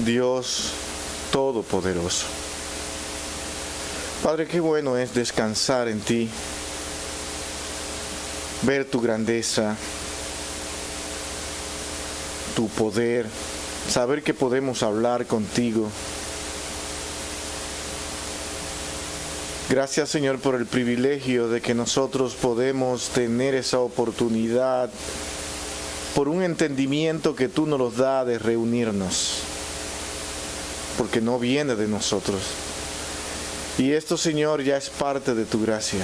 Dios Todopoderoso. Padre, qué bueno es descansar en ti, ver tu grandeza, tu poder, saber que podemos hablar contigo. Gracias, Señor, por el privilegio de que nosotros podemos tener esa oportunidad, por un entendimiento que tú nos los das de reunirnos, porque no viene de nosotros. Y esto, Señor, ya es parte de tu gracia.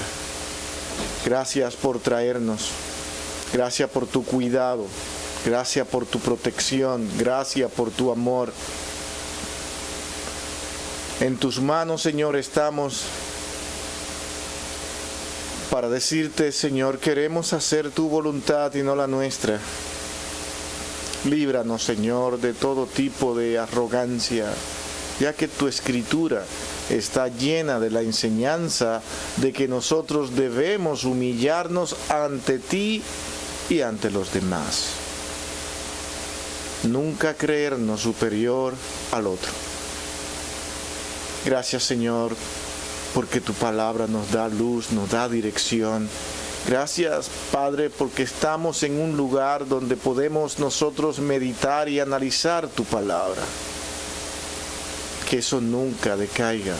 Gracias por traernos, gracias por tu cuidado, gracias por tu protección, gracias por tu amor. En tus manos, Señor, estamos para decirte, Señor, queremos hacer tu voluntad y no la nuestra. Líbranos, Señor, de todo tipo de arrogancia, ya que tu escritura está llena de la enseñanza de que nosotros debemos humillarnos ante ti y ante los demás. Nunca creernos superior al otro. Gracias, Señor, porque tu palabra nos da luz, nos da dirección. Gracias, Padre, porque estamos en un lugar donde podemos nosotros meditar y analizar tu palabra. Que eso nunca decaiga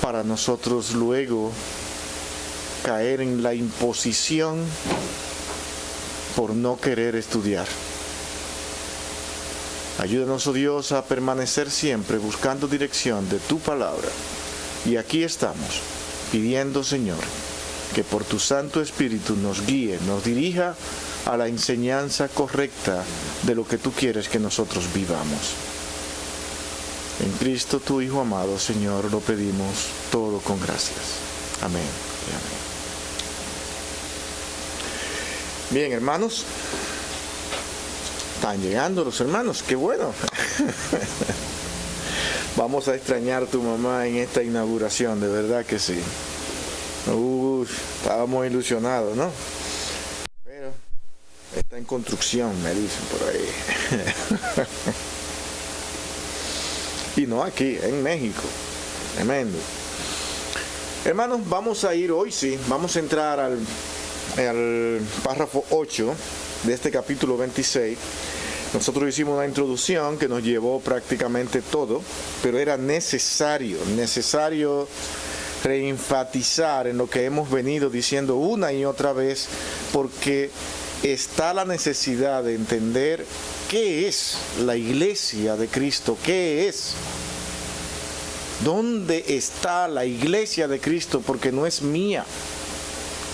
para nosotros luego caer en la imposición por no querer estudiar. Ayúdanos, oh Dios, a permanecer siempre buscando dirección de tu palabra. Y aquí estamos, pidiendo, Señor, que por tu Santo Espíritu nos guíe, nos dirija a la enseñanza correcta de lo que tú quieres que nosotros vivamos. En Cristo, tu Hijo amado, Señor, lo pedimos todo con gracias. Amén y amén. Bien, hermanos. Están llegando los hermanos, qué bueno. Vamos a extrañar a tu mamá en esta inauguración, de verdad que sí. Estábamos ilusionados, ¿no? Pero está en construcción, me dicen por ahí. Y no aquí, en México. Tremendo. Hermanos, vamos a ir hoy, sí, vamos a entrar al párrafo 8 de este capítulo 26. Nosotros hicimos una introducción que nos llevó prácticamente todo, pero era necesario reenfatizar en lo que hemos venido diciendo una y otra vez, porque está la necesidad de entender qué es la iglesia de Cristo, qué es, dónde está la iglesia de Cristo, porque no es mía.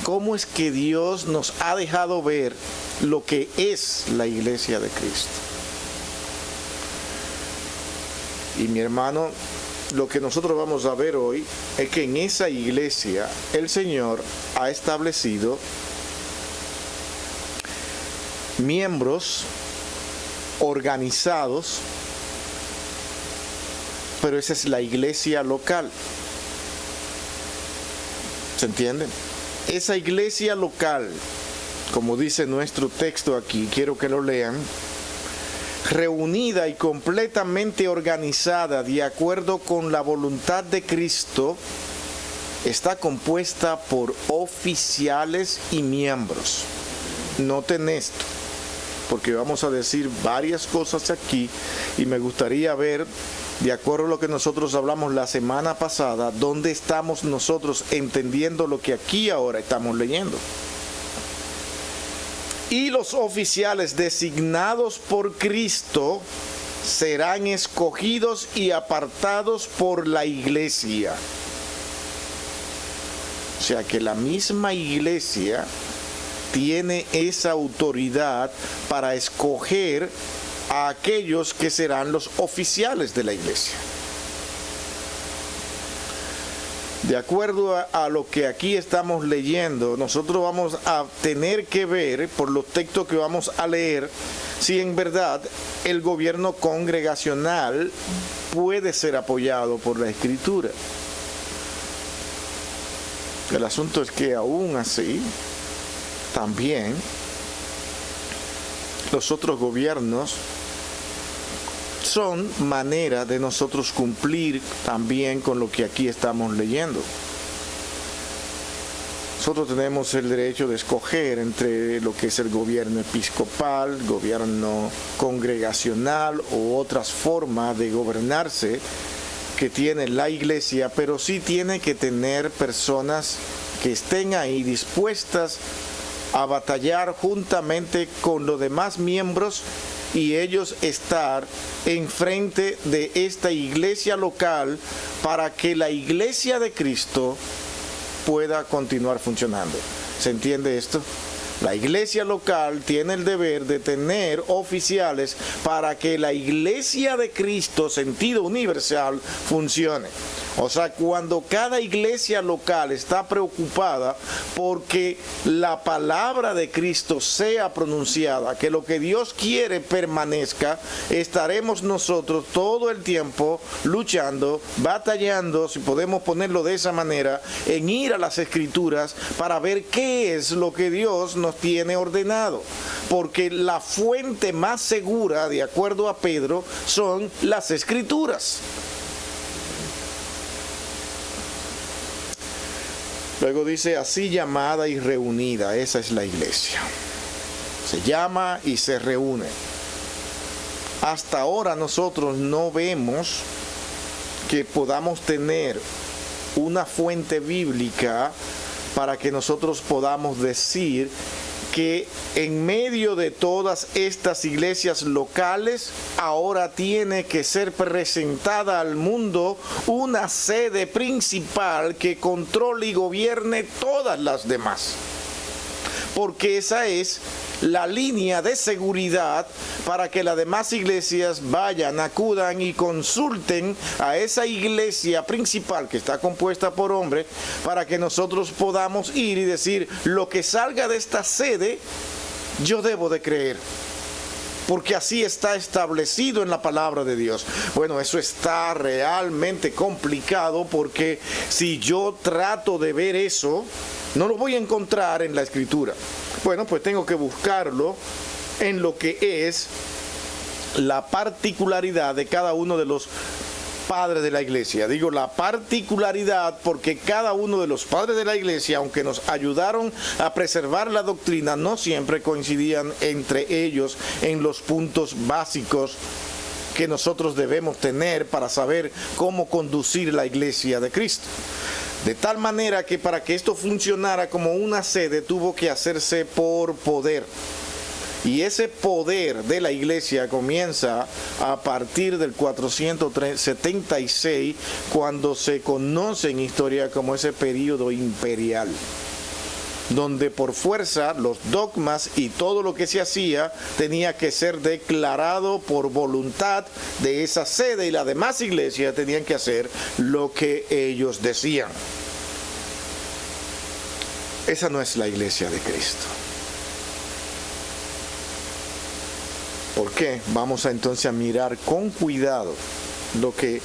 ¿Cómo es que Dios nos ha dejado ver lo que es la iglesia de Cristo? Y mi hermano, lo que nosotros vamos a ver hoy es que en esa iglesia el Señor ha establecido miembros organizados, pero esa es la iglesia local. ¿Se entiende? Esa iglesia local, como dice nuestro texto aquí, quiero que lo lean, reunida y completamente organizada de acuerdo con la voluntad de Cristo, está compuesta por oficiales y miembros. Noten esto, porque vamos a decir varias cosas aquí y me gustaría ver, de acuerdo a lo que nosotros hablamos la semana pasada, dónde estamos nosotros entendiendo lo que aquí ahora estamos leyendo. Y los oficiales designados por Cristo serán escogidos y apartados por la iglesia. O sea que la misma iglesia tiene esa autoridad para escoger a aquellos que serán los oficiales de la iglesia. De acuerdo a lo que aquí estamos leyendo, nosotros vamos a tener que ver, por los textos que vamos a leer, si en verdad el gobierno congregacional puede ser apoyado por la Escritura. El asunto es que aún así, también, los otros gobiernos son maneras de nosotros cumplir también con lo que aquí estamos leyendo. Nosotros tenemos el derecho de escoger entre lo que es el gobierno episcopal, gobierno congregacional o otras formas de gobernarse que tiene la iglesia, pero sí tiene que tener personas que estén ahí dispuestas a batallar juntamente con los demás miembros y ellos estar enfrente de esta iglesia local para que la iglesia de Cristo pueda continuar funcionando. ¿Se entiende esto? La iglesia local tiene el deber de tener oficiales para que la iglesia de Cristo, sentido universal, funcione. O sea, cuando cada iglesia local está preocupada porque la palabra de Cristo sea pronunciada, que lo que Dios quiere permanezca, estaremos nosotros todo el tiempo luchando, batallando, si podemos ponerlo de esa manera, en ir a las Escrituras para ver qué es lo que Dios nos tiene ordenado. Porque la fuente más segura, de acuerdo a Pedro, son las Escrituras. Luego dice, así llamada y reunida, esa es la iglesia. Se llama y se reúne. Hasta ahora nosotros no vemos que podamos tener una fuente bíblica para que nosotros podamos decir que en medio de todas estas iglesias locales ahora tiene que ser presentada al mundo una sede principal que controle y gobierne todas las demás. Porque esa es la línea de seguridad para que las demás iglesias vayan, acudan y consulten a esa iglesia principal que está compuesta por hombres, para que nosotros podamos ir y decir, lo que salga de esta sede, yo debo de creer. Porque así está establecido en la palabra de Dios. Bueno, eso está realmente complicado, porque si yo trato de ver eso, no lo voy a encontrar en la Escritura. Bueno, pues tengo que buscarlo en lo que es la particularidad de cada uno de los padres de la iglesia. Digo la particularidad porque cada uno de los padres de la iglesia, aunque nos ayudaron a preservar la doctrina, no siempre coincidían entre ellos en los puntos básicos que nosotros debemos tener para saber cómo conducir la iglesia de Cristo. De tal manera que para que esto funcionara como una sede tuvo que hacerse por poder. Y ese poder de la iglesia comienza a partir del 476, cuando se conoce en historia como ese período imperial, donde por fuerza los dogmas y todo lo que se hacía tenía que ser declarado por voluntad de esa sede, y las demás iglesias tenían que hacer lo que ellos decían. Esa no es la iglesia de Cristo. ¿Por qué? Vamos entonces a mirar con cuidado lo que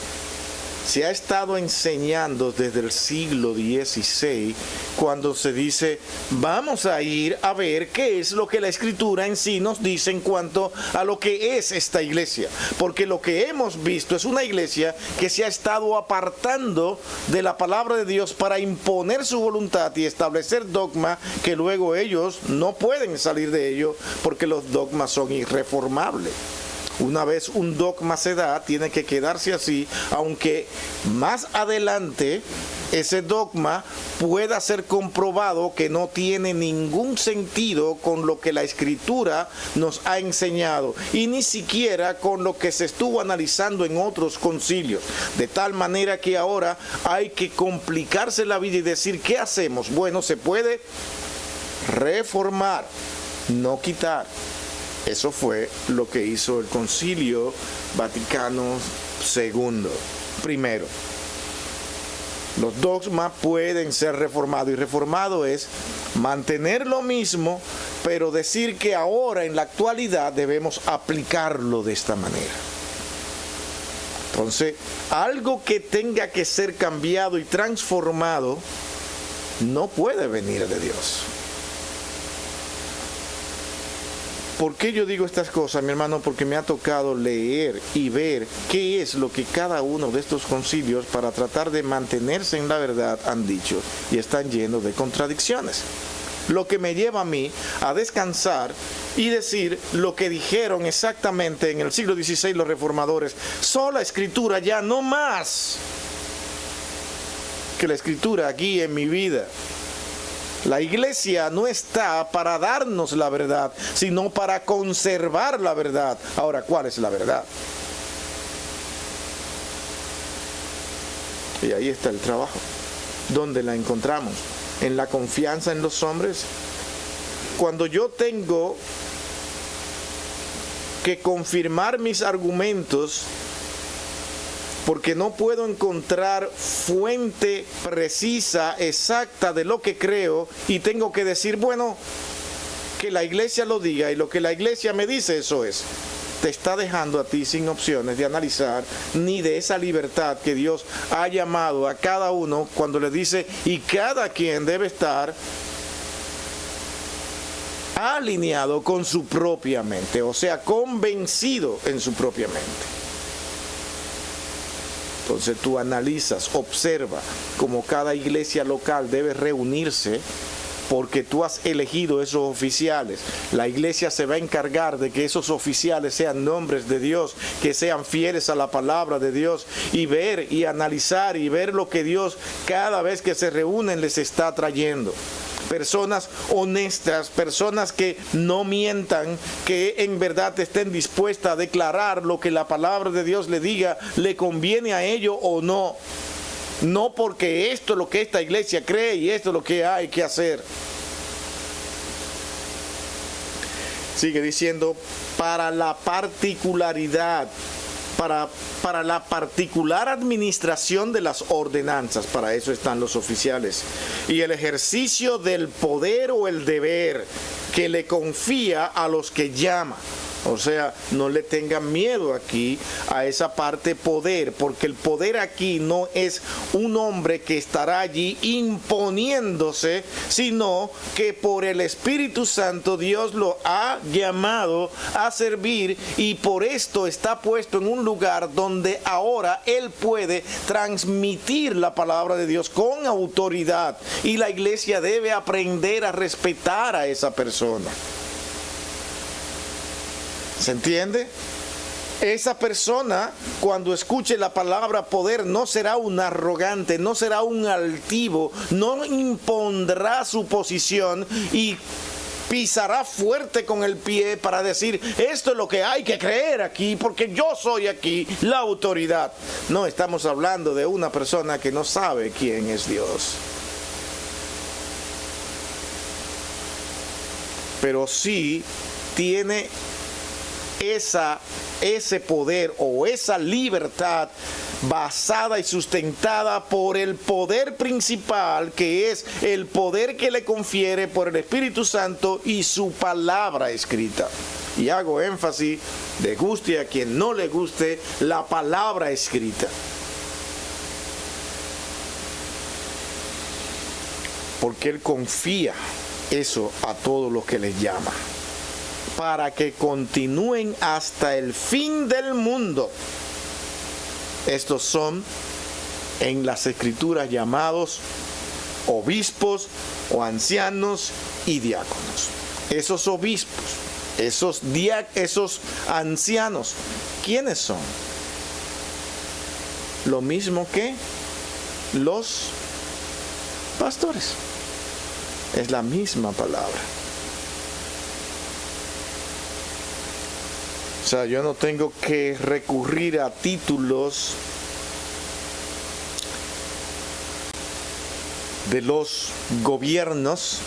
se ha estado enseñando desde el siglo XVI, cuando se dice, vamos a ir a ver qué es lo que la Escritura en sí nos dice en cuanto a lo que es esta iglesia. Porque lo que hemos visto es una iglesia que se ha estado apartando de la palabra de Dios para imponer su voluntad y establecer dogma que luego ellos no pueden salir de ello, porque los dogmas son irreformables. Una vez un dogma se da, tiene que quedarse así, aunque más adelante ese dogma pueda ser comprobado que no tiene ningún sentido con lo que la Escritura nos ha enseñado, y ni siquiera con lo que se estuvo analizando en otros concilios. De tal manera que ahora hay que complicarse la vida y decir, ¿qué hacemos? Bueno, se puede reformar, no quitar. Eso fue lo que hizo el Concilio Vaticano II. Primero, los dogmas pueden ser reformados, y reformado es mantener lo mismo, pero decir que ahora en la actualidad debemos aplicarlo de esta manera. Entonces, algo que tenga que ser cambiado y transformado no puede venir de Dios. ¿Por qué yo digo estas cosas, mi hermano? Porque me ha tocado leer y ver qué es lo que cada uno de estos concilios, para tratar de mantenerse en la verdad, han dicho, y están llenos de contradicciones. Lo que me lleva a mí a descansar y decir lo que dijeron exactamente en el siglo XVI los reformadores: sola escritura, ya no más. Que la escritura guíe mi vida. La iglesia no está para darnos la verdad, sino para conservar la verdad. Ahora, ¿cuál es la verdad? Y ahí está el trabajo. ¿Dónde la encontramos? ¿En la confianza en los hombres? Cuando yo tengo que confirmar mis argumentos, porque no puedo encontrar fuente precisa, exacta de lo que creo, y tengo que decir, bueno, que la iglesia lo diga, y lo que la iglesia me dice, eso es. Te está dejando a ti sin opciones de analizar, ni de esa libertad que Dios ha llamado a cada uno cuando le dice, y cada quien debe estar alineado con su propia mente, o sea, convencido en su propia mente. Entonces tú analizas, observa cómo cada iglesia local debe reunirse, porque tú has elegido esos oficiales. La iglesia se va a encargar de que esos oficiales sean hombres de Dios, que sean fieles a la palabra de Dios, y ver y analizar y ver lo que Dios cada vez que se reúnen les está trayendo. Personas honestas, personas que no mientan, que en verdad estén dispuestas a declarar lo que la palabra de Dios le diga, le conviene a ellos o no. No porque esto es lo que esta iglesia cree y esto es lo que hay que hacer. Sigue diciendo, para la particularidad, para la particular administración de las ordenanzas, para eso están los oficiales, y el ejercicio del poder o el deber que le confía a los que llama. O sea, no le tengan miedo aquí a esa parte poder, porque el poder aquí no es un hombre que estará allí imponiéndose, sino que por el Espíritu Santo Dios lo ha llamado a servir, y por esto está puesto en un lugar donde ahora él puede transmitir la palabra de Dios con autoridad, y la iglesia debe aprender a respetar a esa persona. ¿Se entiende? Esa persona, cuando escuche la palabra poder, no será un arrogante, no será un altivo, no impondrá su posición y pisará fuerte con el pie para decir, esto es lo que hay que creer aquí, porque yo soy aquí la autoridad. No, estamos hablando de una persona que no sabe quién es Dios. Pero sí tiene ese poder o esa libertad basada y sustentada por el poder principal, que es el poder que le confiere por el Espíritu Santo y su palabra escrita. Y hago énfasis, le guste a quien no le guste, la palabra escrita. Porque Él confía eso a todos los que les llama, para que continúen hasta el fin del mundo. Estos son en las Escrituras llamados obispos o ancianos y diáconos. Esos obispos, esos ancianos, ¿quiénes son? Lo mismo que los pastores. Es la misma palabra. O sea, yo no tengo que recurrir a títulos de los gobiernos,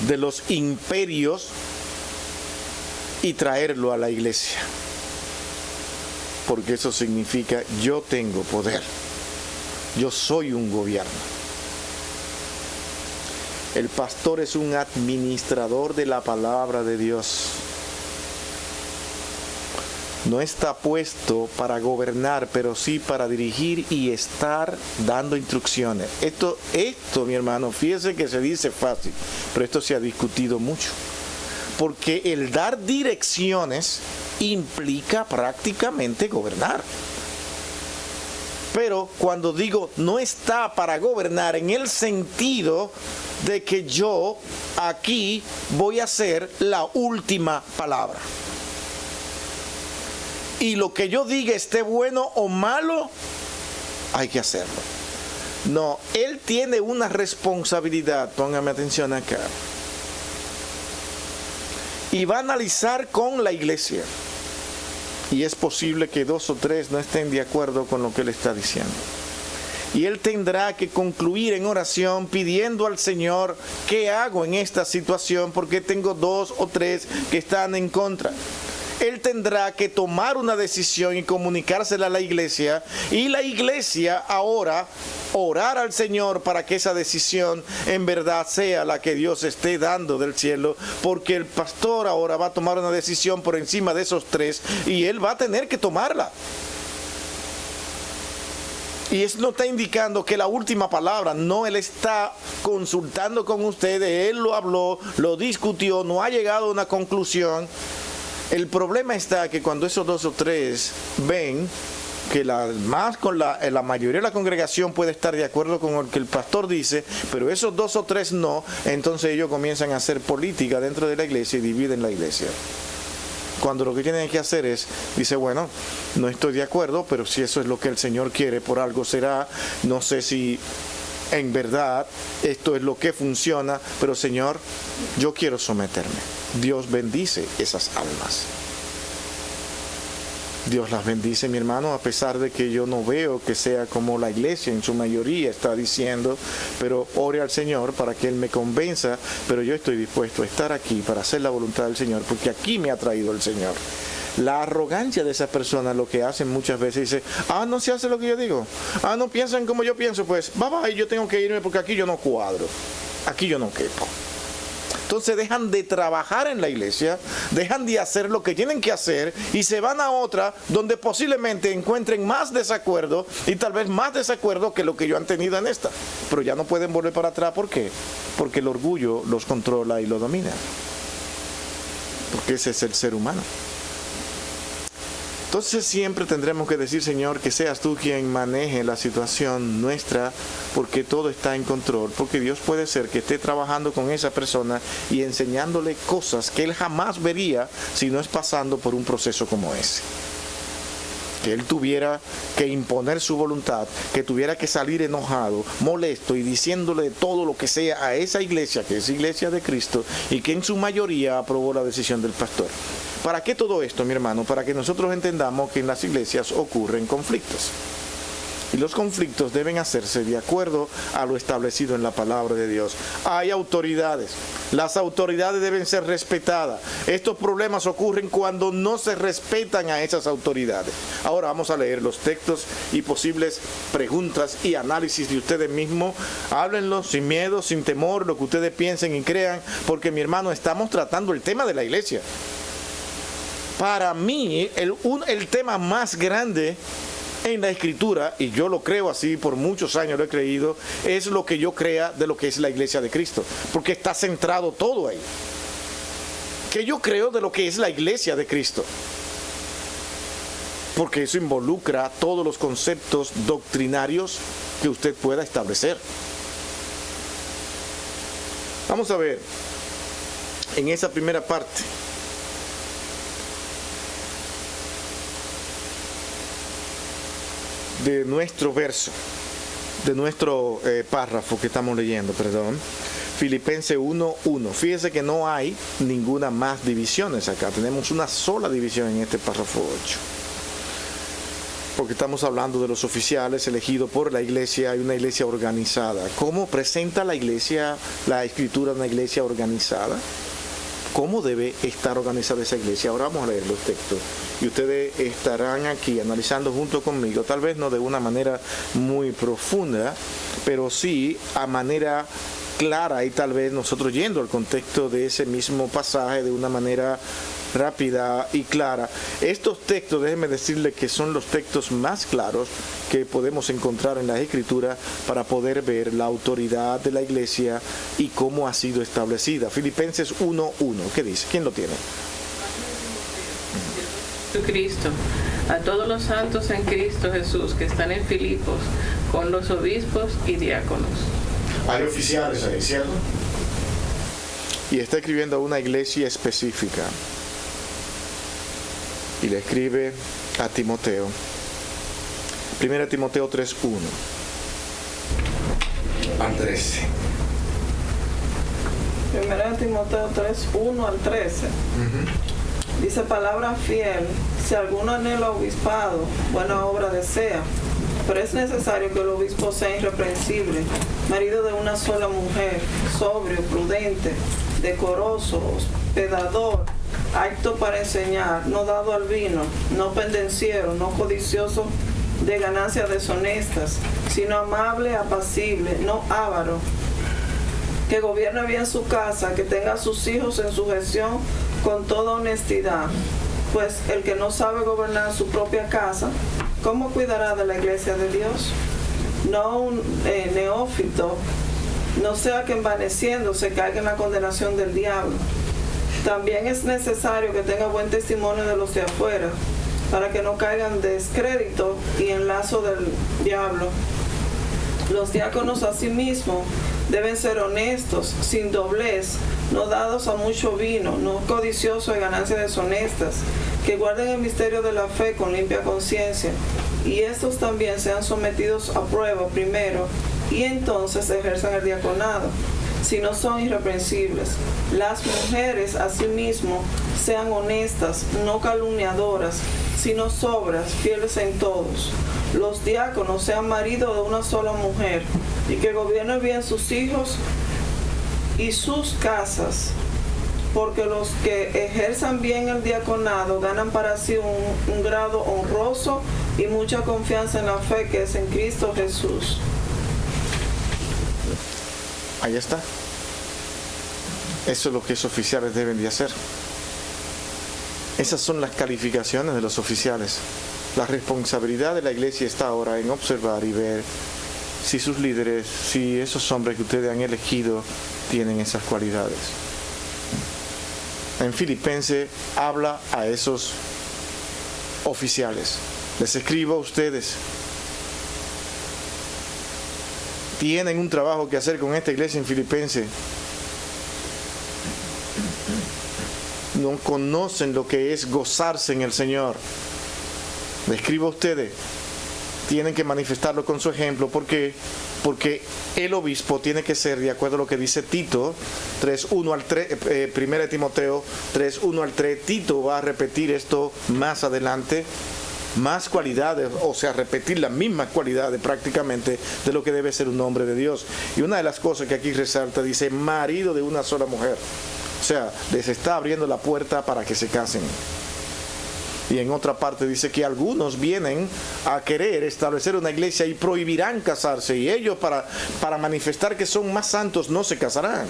de los imperios, y traerlo a la iglesia. Porque eso significa, yo tengo poder. Yo soy un gobierno. El pastor es un administrador de la palabra de Dios. No está puesto para gobernar, pero sí para dirigir y estar dando instrucciones. Esto, mi hermano, fíjese que se dice fácil, pero esto se ha discutido mucho. porque el dar direcciones implica prácticamente gobernar. Pero cuando digo no está para gobernar en el sentido de que yo aquí voy a ser la última palabra. Y lo que yo diga esté bueno o malo, hay que hacerlo. No, él tiene una responsabilidad, póngame atención acá. Y va a analizar con la iglesia. Y es posible que 2 o 3 no estén de acuerdo con lo que él está diciendo. Y él tendrá que concluir en oración pidiendo al Señor, ¿qué hago en esta situación? Porque tengo 2 o 3 que están en contra. Él tendrá que tomar una decisión y comunicársela a la iglesia, y la iglesia ahora orar al Señor para que esa decisión en verdad sea la que Dios esté dando del cielo, porque el pastor ahora va a tomar una decisión por encima de esos 3 y él va a tener que tomarla. Y eso no está indicando que la última palabra, no, él está consultando con ustedes, él lo habló, lo discutió, no ha llegado a una conclusión. El problema está que cuando esos 2 o 3 ven que la mayoría de la congregación puede estar de acuerdo con lo que el pastor dice, pero esos 2 o 3 no, entonces ellos comienzan a hacer política dentro de la iglesia y dividen la iglesia. Cuando lo que tienen que hacer es, dice, bueno, no estoy de acuerdo, pero si eso es lo que el Señor quiere, por algo será, no sé si en verdad esto es lo que funciona, pero Señor, yo quiero someterme. Dios bendice esas almas. Dios las bendice, mi hermano, a pesar de que yo no veo que sea como la iglesia en su mayoría está diciendo, pero ore al Señor para que Él me convenza, pero yo estoy dispuesto a estar aquí para hacer la voluntad del Señor, porque aquí me ha traído el Señor. La arrogancia de esas personas lo que hacen muchas veces dice, no se hace lo que yo digo, no piensan como yo pienso, pues bye, yo tengo que irme porque aquí yo no cuadro, aquí yo no quepo. Entonces dejan de trabajar en la iglesia, dejan de hacer lo que tienen que hacer y se van a otra donde posiblemente encuentren más desacuerdo y tal vez más desacuerdo que lo que yo han tenido en esta. Pero ya no pueden volver para atrás. ¿Por qué? Porque el orgullo los controla y los domina. Porque ese es el ser humano. Entonces siempre tendremos que decir, Señor, que seas tú quien maneje la situación nuestra, porque todo está en control, porque Dios puede ser que esté trabajando con esa persona y enseñándole cosas que él jamás vería si no es pasando por un proceso como ese. Que él tuviera que imponer su voluntad, que tuviera que salir enojado, molesto y diciéndole todo lo que sea a esa iglesia, que es iglesia de Cristo, y que en su mayoría aprobó la decisión del pastor. ¿Para qué todo esto, mi hermano? Para que nosotros entendamos que en las iglesias ocurren conflictos. Y los conflictos deben hacerse de acuerdo a lo establecido en la palabra de Dios. Hay autoridades. Las autoridades deben ser respetadas. Estos problemas ocurren cuando no se respetan a esas autoridades. Ahora vamos a leer los textos y posibles preguntas y análisis de ustedes mismos. Háblenlo sin miedo, sin temor, lo que ustedes piensen y crean, porque mi hermano, estamos tratando el tema de la iglesia. Para mí, el tema más grande en la Escritura, y yo lo creo así, por muchos años lo he creído, es lo que yo crea de lo que es la iglesia de Cristo, porque está centrado todo ahí. Que yo creo de lo que es la iglesia de Cristo, porque eso involucra todos los conceptos doctrinarios que usted pueda establecer. Vamos a ver en esa primera parte. De nuestro verso, de nuestro párrafo que estamos leyendo, Filipenses 1:1. Fíjese que no hay ninguna más divisiones acá, tenemos una sola división en este párrafo 8. Porque estamos hablando de los oficiales elegidos por la iglesia. Hay una iglesia organizada. ¿Cómo presenta la iglesia, la Escritura, una iglesia organizada? ¿Cómo debe estar organizada esa iglesia? Ahora vamos a leer los textos y ustedes estarán aquí analizando junto conmigo, tal vez no de una manera muy profunda, pero sí a manera clara, y tal vez nosotros yendo al contexto de ese mismo pasaje de una manera rápida y clara. Estos textos, déjenme decirle que son los textos más claros que podemos encontrar en la Escritura para poder ver la autoridad de la iglesia y cómo ha sido establecida. Filipenses 1:1, ¿qué dice? ¿Quién lo tiene? Jesucristo, a todos los santos en Cristo Jesús que están en Filipos, con los obispos y diáconos. Hay oficiales ahí, ¿cierto? Y está escribiendo a una iglesia específica. Y le escribe a Timoteo. 1 Timoteo 3:1 al 13. 1 Timoteo 3:1 al 13. Dice: palabra fiel, si alguno anhela obispado, buena obra desea, pero es necesario que el obispo sea irreprensible, marido de una sola mujer, sobrio, prudente, decoroso, hospedador, apto para enseñar, no dado al vino, no pendenciero, no codicioso de ganancias deshonestas, sino amable, apacible, no avaro, que gobierne bien su casa, que tenga a sus hijos en sujeción con toda honestidad, pues el que no sabe gobernar su propia casa, ¿cómo cuidará de la iglesia de Dios? No un neófito, no sea que envaneciéndose caiga en la condenación del diablo. También es necesario que tenga buen testimonio de los de afuera, para que no caigan en descrédito y en lazo del diablo. Los diáconos asimismo deben ser honestos, sin doblez, no dados a mucho vino, no codiciosos de ganancias deshonestas, que guarden el misterio de la fe con limpia conciencia, y estos también sean sometidos a prueba primero, y entonces ejerzan el diaconado, si no son irreprensibles. Las mujeres asimismo sean honestas, no calumniadoras, sino sobrias, fieles en todos. Los diáconos sean maridos de una sola mujer, y que gobiernen bien sus hijos y sus casas, porque los que ejerzan bien el diaconado ganan para sí un grado honroso y mucha confianza en la fe que es en Cristo Jesús. Ahí está. Eso es lo que esos oficiales deben de hacer. Esas son las calificaciones de los oficiales. La responsabilidad de la iglesia está ahora en observar y ver si sus líderes, si esos hombres que ustedes han elegido tienen esas cualidades. En Filipenses habla a esos oficiales. Les escribo a ustedes. Tienen un trabajo que hacer con esta iglesia en Filipenses. No conocen lo que es gozarse en el Señor. Les escribo a ustedes. Tienen que manifestarlo con su ejemplo. ¿Por qué? Porque el obispo tiene que ser, de acuerdo a lo que dice Tito 3:1 al 3, 1 Timoteo 3:1 al 3. Tito va a repetir esto más adelante. Más cualidades, o sea, repetir las mismas cualidades prácticamente de lo que debe ser un hombre de Dios. Y una de las cosas que aquí resalta, dice, marido de una sola mujer. O sea, les está abriendo la puerta para que se casen. Y en otra parte dice que algunos vienen a querer establecer una iglesia y prohibirán casarse. Y ellos para manifestar que son más santos no se casarán.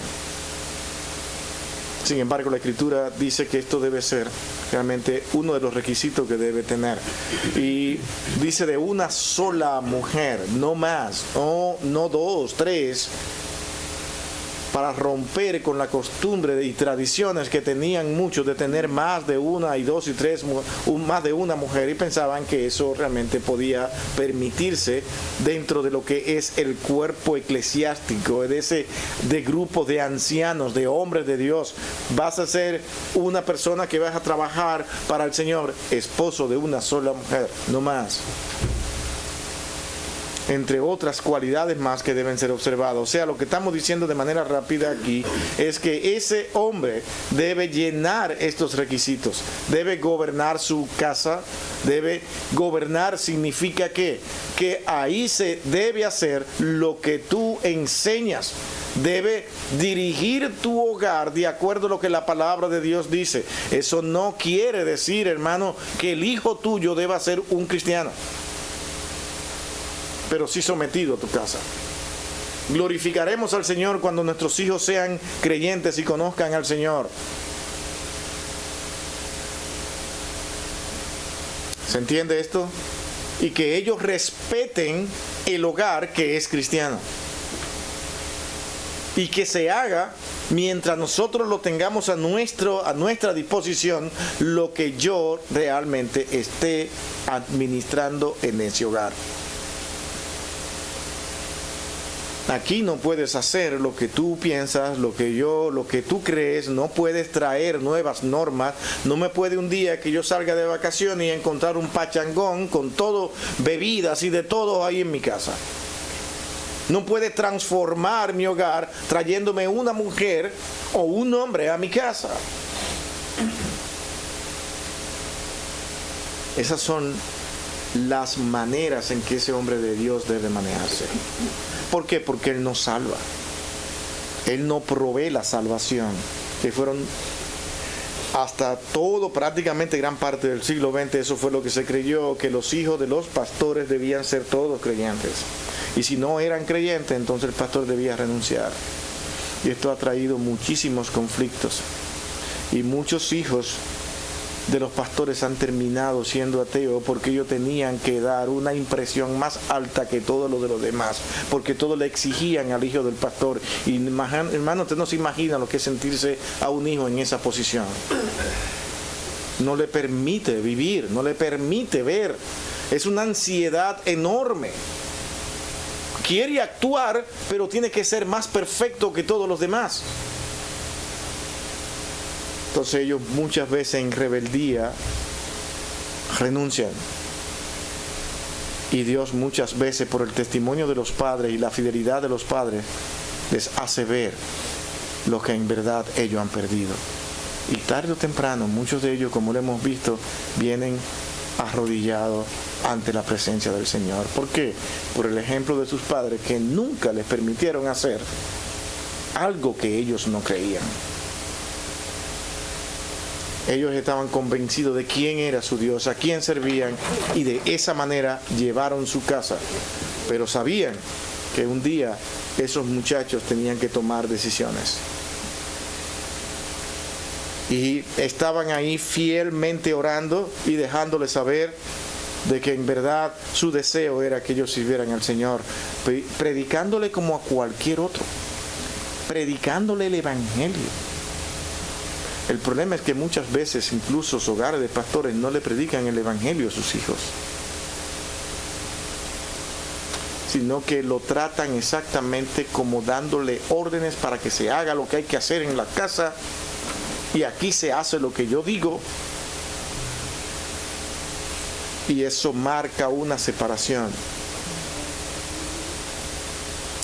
Sin embargo, la Escritura dice que esto debe ser realmente uno de los requisitos que debe tener. Y dice de una sola mujer, no más, no dos, tres, para romper con la costumbre y tradiciones que tenían muchos de tener más de una y dos y tres, más de una mujer, y pensaban que eso realmente podía permitirse dentro de lo que es el cuerpo eclesiástico, de grupos de ancianos, de hombres de Dios. Vas a ser una persona que vas a trabajar para el Señor, esposo de una sola mujer, no más. Entre otras cualidades más que deben ser observadas. O sea, lo que estamos diciendo de manera rápida aquí es que ese hombre debe llenar estos requisitos. Debe gobernar su casa. Debe gobernar significa que ahí se debe hacer lo que tú enseñas. Debe dirigir tu hogar de acuerdo a lo que la palabra de Dios dice. Eso no quiere decir, hermano, que el hijo tuyo deba ser un cristiano, pero sí sometido a tu casa. Glorificaremos al Señor cuando nuestros hijos sean creyentes y conozcan al Señor. ¿Se entiende esto? Y que ellos respeten el hogar que es cristiano. Y que se haga mientras nosotros lo tengamos a nuestra disposición, lo que yo realmente esté administrando en ese hogar. Aquí no puedes hacer lo que tú piensas, lo que tú crees, no puedes traer nuevas normas. No me puede un día que yo salga de vacaciones y encontrar un pachangón con todo, bebidas y de todo ahí en mi casa. No puede transformar mi hogar trayéndome una mujer o un hombre a mi casa. Esas son las maneras en que ese hombre de Dios debe manejarse. ¿Por qué? Porque Él nos salva. Él no provee la salvación. Que fueron hasta todo, prácticamente gran parte del siglo XX, eso fue lo que se creyó, que los hijos de los pastores debían ser todos creyentes. Y si no eran creyentes, entonces el pastor debía renunciar. Y esto ha traído muchísimos conflictos. Y muchos hijos de los pastores han terminado siendo ateos porque ellos tenían que dar una impresión más alta que todo lo de los demás, porque todos le exigían al hijo del pastor. Y hermano, usted no se imagina lo que es sentirse a un hijo en esa posición. No le permite vivir, no le permite ver. Es una ansiedad enorme. Quiere actuar, pero tiene que ser más perfecto que todos los demás. Entonces ellos muchas veces en rebeldía renuncian. Y Dios muchas veces, por el testimonio de los padres y la fidelidad de los padres, les hace ver lo que en verdad ellos han perdido. Y tarde o temprano, muchos de ellos, como lo hemos visto, vienen arrodillados ante la presencia del Señor. ¿Por qué? Por el ejemplo de sus padres, que nunca les permitieron hacer algo que ellos no creían. Ellos estaban convencidos de quién era su Dios, a quién servían, y de esa manera llevaron su casa. Pero sabían que un día esos muchachos tenían que tomar decisiones. Y estaban ahí fielmente orando y dejándoles saber de que en verdad su deseo era que ellos sirvieran al Señor, predicándole como a cualquier otro, predicándole el Evangelio. El problema es que muchas veces incluso los hogares de pastores no le predican el Evangelio a sus hijos, sino que lo tratan exactamente como dándole órdenes para que se haga lo que hay que hacer en la casa, y aquí se hace lo que yo digo, y eso marca una separación.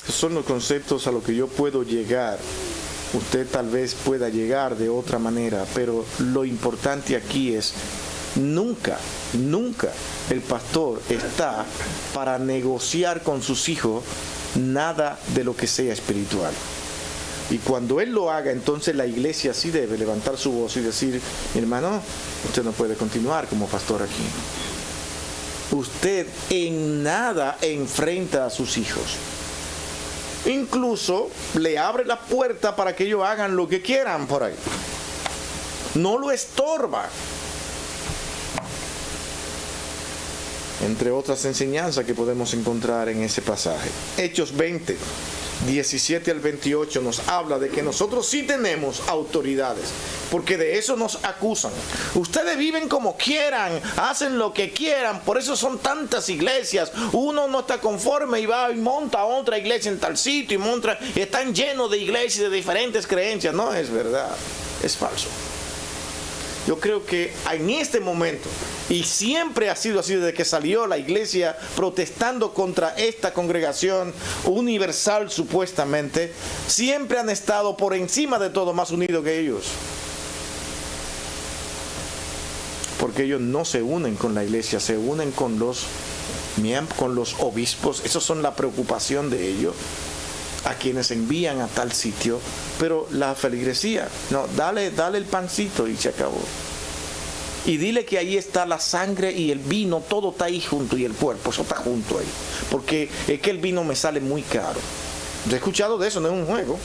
Esos son los conceptos a los que yo puedo llegar. Usted tal vez pueda llegar de otra manera, pero lo importante aquí es nunca el pastor está para negociar con sus hijos nada de lo que sea espiritual. Y cuando él lo haga, entonces la iglesia sí debe levantar su voz y decir: hermano, usted no puede continuar como pastor aquí. Usted en nada enfrenta a sus hijos. Incluso le abre la puerta para que ellos hagan lo que quieran por ahí. No lo estorba. Entre otras enseñanzas que podemos encontrar en ese pasaje. Hechos 20, 17 al 28 nos habla de que nosotros sí tenemos autoridades, porque de eso nos acusan. Ustedes viven como quieran, hacen lo que quieran, por eso son tantas iglesias. Uno no está conforme y va y monta otra iglesia en tal sitio y están llenos de iglesias de diferentes creencias. No es verdad, es falso. Yo creo que en este momento, y siempre ha sido así desde que salió la iglesia protestando contra esta congregación universal supuestamente, siempre han estado por encima de todo más unidos que ellos. Porque ellos no se unen con la iglesia, se unen con los obispos. Esas son la preocupación de ellos, a quienes envían a tal sitio. Pero la feligresía, no, dale el pancito y se acabó. Y dile que ahí está la sangre y el vino, todo está ahí junto, y el cuerpo, eso está junto ahí. Porque es que el vino me sale muy caro. Yo he escuchado de eso, no es un juego.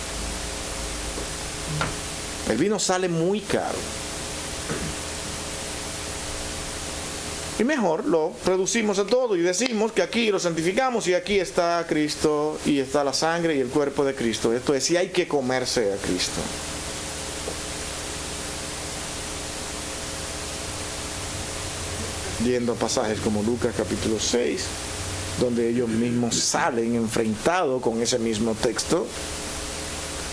El vino sale muy caro. Y mejor lo reducimos a todo y decimos que aquí lo santificamos y aquí está Cristo y está la sangre y el cuerpo de Cristo. Esto es, si hay que comerse a Cristo. Viendo pasajes como Lucas capítulo 6, donde ellos mismos salen enfrentados con ese mismo texto,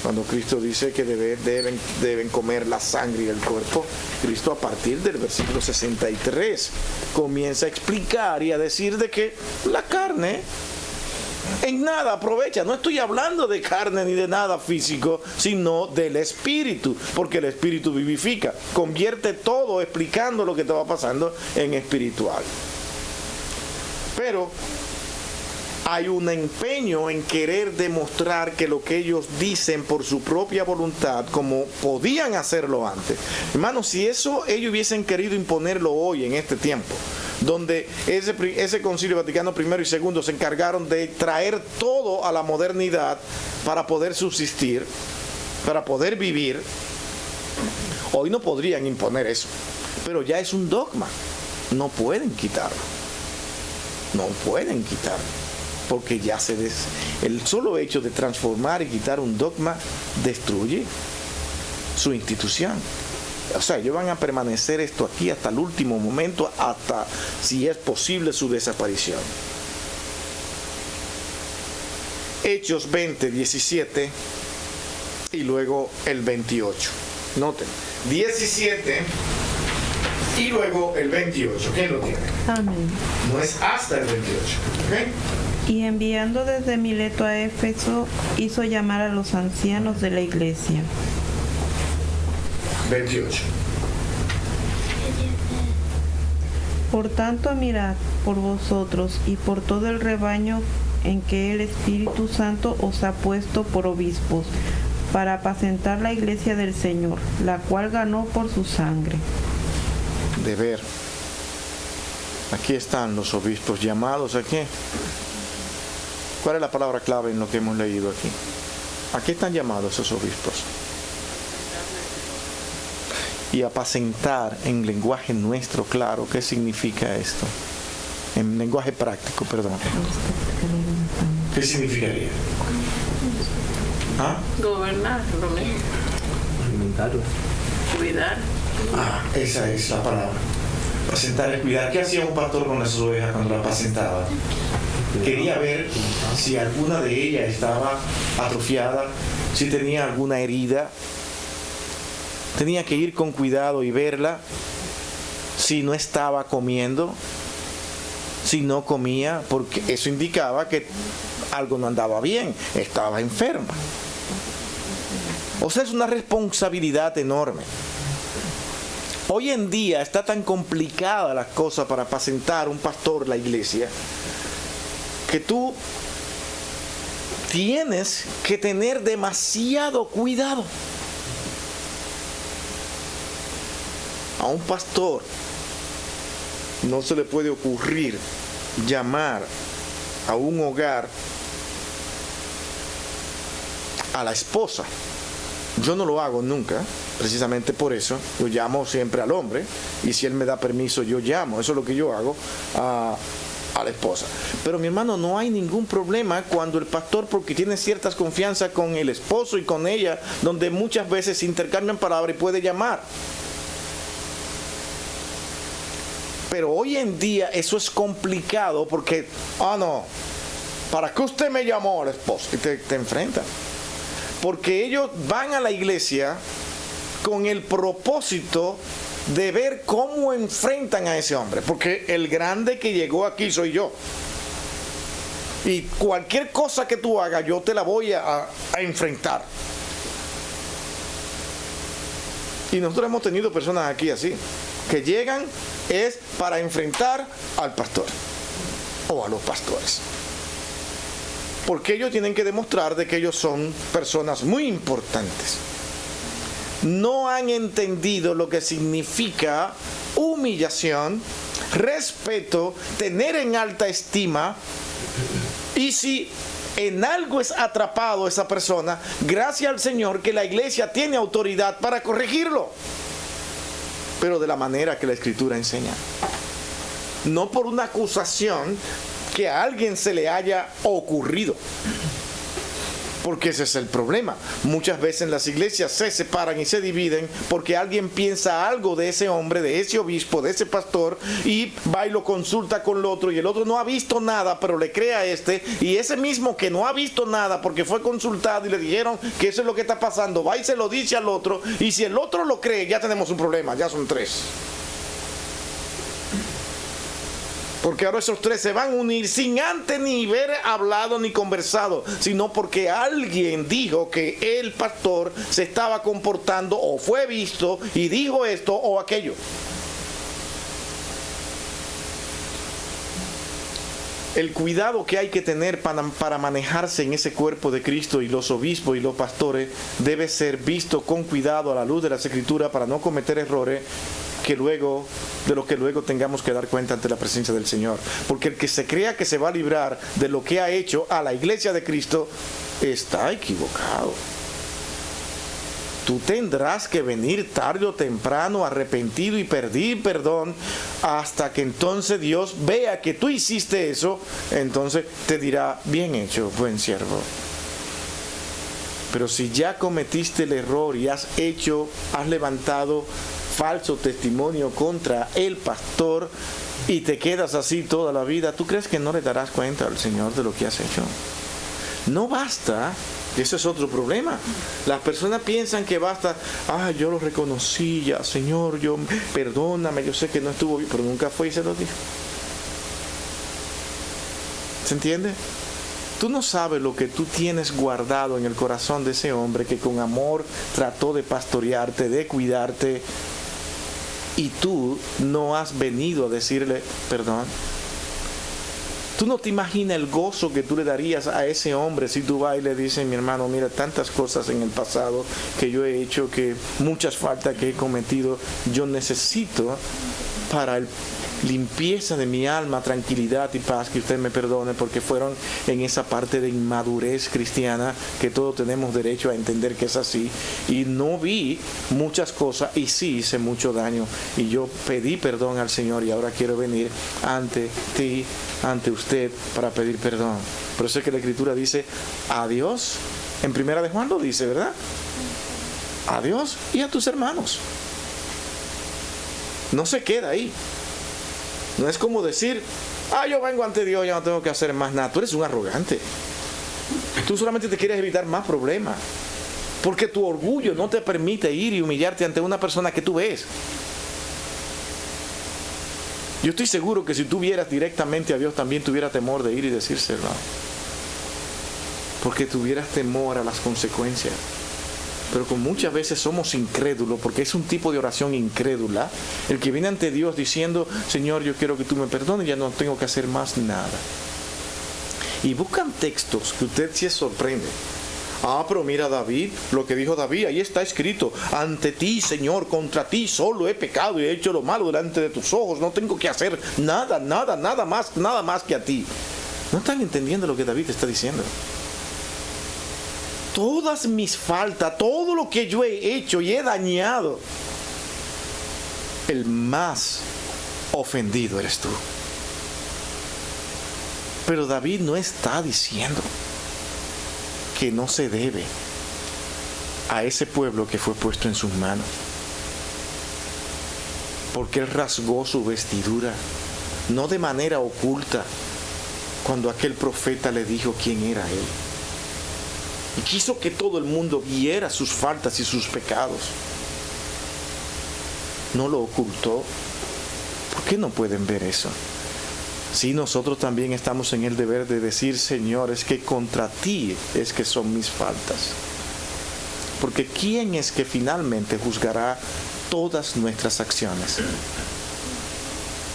cuando Cristo dice que deben comer la sangre y el cuerpo, Cristo a partir del versículo 63 comienza a explicar y a decir de que la carne en nada aprovecha. No estoy hablando de carne ni de nada físico, sino del espíritu, porque el espíritu vivifica, convierte todo explicando lo que te va pasando en espiritual. Pero hay un empeño en querer demostrar que lo que ellos dicen por su propia voluntad, como podían hacerlo antes. Hermanos, si eso ellos hubiesen querido imponerlo hoy en este tiempo, donde ese Concilio Vaticano I y II se encargaron de traer todo a la modernidad para poder subsistir, para poder vivir, hoy no podrían imponer eso. Pero ya es un dogma. No pueden quitarlo. No pueden quitarlo. Porque ya el solo hecho de transformar y quitar un dogma destruye su institución. O sea, ellos van a permanecer esto aquí hasta el último momento, hasta, si es posible, su desaparición. Hechos 20, 17 y luego el 28. Noten, 17 y luego el 28. ¿Quién lo tiene? Amén. No es hasta el 28. ¿Okay? Y enviando desde Mileto a Éfeso, hizo llamar a los ancianos de la iglesia. 28. Por tanto, mirad por vosotros y por todo el rebaño en que el Espíritu Santo os ha puesto por obispos, para apacentar la iglesia del Señor, la cual ganó por su sangre. De ver. Aquí están los obispos llamados aquí. ¿Cuál es la palabra clave en lo que hemos leído aquí? ¿A qué están llamados esos obispos? Y apacentar en lenguaje nuestro, claro, ¿qué significa esto? En lenguaje práctico, perdón. ¿Qué significaría? ¿Ah? Gobernar, lo mismo. Alimentarla. Cuidar. Ah, esa es la palabra. Apacentar es cuidar. ¿Qué hacía un pastor con las ovejas cuando la apacentaba? Quería ver si alguna de ellas estaba atrofiada, si tenía alguna herida. Tenía que ir con cuidado y verla, si no estaba comiendo, si no comía, porque eso indicaba que algo no andaba bien, estaba enferma. O sea, es una responsabilidad enorme. Hoy en día está tan complicada la cosa para apacentar un pastor la iglesia, que tú tienes que tener demasiado cuidado. A un pastor no se le puede ocurrir llamar a un hogar a la esposa. Yo no lo hago nunca, precisamente por eso. Yo llamo siempre al hombre y si él me da permiso yo llamo. Eso es lo que yo hago a la esposa. Pero mi hermano, no hay ningún problema cuando el pastor, porque tiene ciertas confianzas con el esposo y con ella, donde muchas veces se intercambian palabras y puede llamar. Pero hoy en día eso es complicado porque, no, ¿para qué usted me llamó al esposo? Y te enfrentan. Porque ellos van a la iglesia con el propósito de ver cómo enfrentan a ese hombre. Porque el grande que llegó aquí soy yo. Y cualquier cosa que tú hagas, yo te la voy a enfrentar. Y nosotros hemos tenido personas aquí así, que llegan es para enfrentar al pastor o a los pastores, porque ellos tienen que demostrar de que ellos son personas muy importantes. No han entendido lo que significa humillación, respeto, tener en alta estima, y si en algo es atrapado esa persona, gracias al Señor que la iglesia tiene autoridad para corregirlo, pero de la manera que la Escritura enseña. no por una acusación que a alguien se le haya ocurrido. Porque ese es el problema. Muchas veces las iglesias se separan y se dividen porque alguien piensa algo de ese hombre, de ese obispo, de ese pastor, y va y lo consulta con el otro, y el otro no ha visto nada, pero le cree a este, y ese mismo que no ha visto nada porque fue consultado y le dijeron que eso es lo que está pasando, va y se lo dice al otro, y si el otro lo cree, ya tenemos un problema, ya son 3. Porque ahora esos 3 se van a unir sin antes ni haber hablado ni conversado, sino porque alguien dijo que el pastor se estaba comportando o fue visto y dijo esto o aquello. El cuidado que hay que tener para manejarse en ese cuerpo de Cristo, y los obispos y los pastores, debe ser visto con cuidado a la luz de las Escrituras para no cometer errores de los que luego tengamos que dar cuenta ante la presencia del Señor. Porque el que se crea que se va a librar de lo que ha hecho a la iglesia de Cristo está equivocado. Tú tendrás que venir tarde o temprano arrepentido y pedir perdón, hasta que entonces Dios vea que tú hiciste eso, entonces te dirá: bien hecho, buen siervo. Pero si ya cometiste el error y has levantado falso testimonio contra el pastor y te quedas así toda la vida, ¿tú crees que no le darás cuenta al Señor de lo que has hecho? No basta. Eso es otro problema. Las personas piensan que basta: yo lo reconocí ya, Señor, perdóname, yo sé que no estuvo bien, pero nunca fue y se lo dijo. ¿Se entiende? Tú no sabes lo que tú tienes guardado en el corazón de ese hombre que con amor trató de pastorearte, de cuidarte, y tú no has venido a decirle perdón. Tú no te imaginas el gozo que tú le darías a ese hombre si tú vas y le dices: mi hermano, mira, tantas cosas en el pasado que yo he hecho, que muchas faltas que he cometido, yo necesito para el limpieza de mi alma, tranquilidad y paz, que usted me perdone, porque fueron en esa parte de inmadurez cristiana que todos tenemos derecho a entender que es así, y no vi muchas cosas y sí hice mucho daño, y yo pedí perdón al Señor, y ahora quiero venir ante ti, ante usted, para pedir perdón. Por eso es que la Escritura dice: a Dios, en 1 de Juan lo dice, ¿verdad? A Dios y a tus hermanos. No se queda ahí. No es como decir: yo vengo ante Dios, ya no tengo que hacer más nada. Tú eres un arrogante. Tú solamente te quieres evitar más problemas, porque tu orgullo no te permite ir y humillarte ante una persona que tú ves. Yo estoy seguro que si tú vieras directamente a Dios, también tuviera temor de ir y decírselo, porque tuvieras temor a las consecuencias. Pero como muchas veces somos incrédulos, porque es un tipo de oración incrédula, el que viene ante Dios diciendo: Señor, yo quiero que tú me perdones, ya no tengo que hacer más nada. Y buscan textos que usted se sorprende. Pero mira David, lo que dijo David, ahí está escrito: ante ti, Señor, contra ti solo he pecado y he hecho lo malo delante de tus ojos, no tengo que hacer nada más que a ti. No están entendiendo lo que David está diciendo. Todas mis faltas, todo lo que yo he hecho y he dañado, el más ofendido eres tú. Pero David no está diciendo que no se debe a ese pueblo que fue puesto en sus manos, porque él rasgó su vestidura, no de manera oculta, cuando aquel profeta le dijo quién era él, y quiso que todo el mundo viera sus faltas y sus pecados. No lo ocultó. ¿Por qué no pueden ver eso? Sí, nosotros también estamos en el deber de decir: Señor, es que contra ti es que son mis faltas. Porque ¿quién es que finalmente juzgará todas nuestras acciones?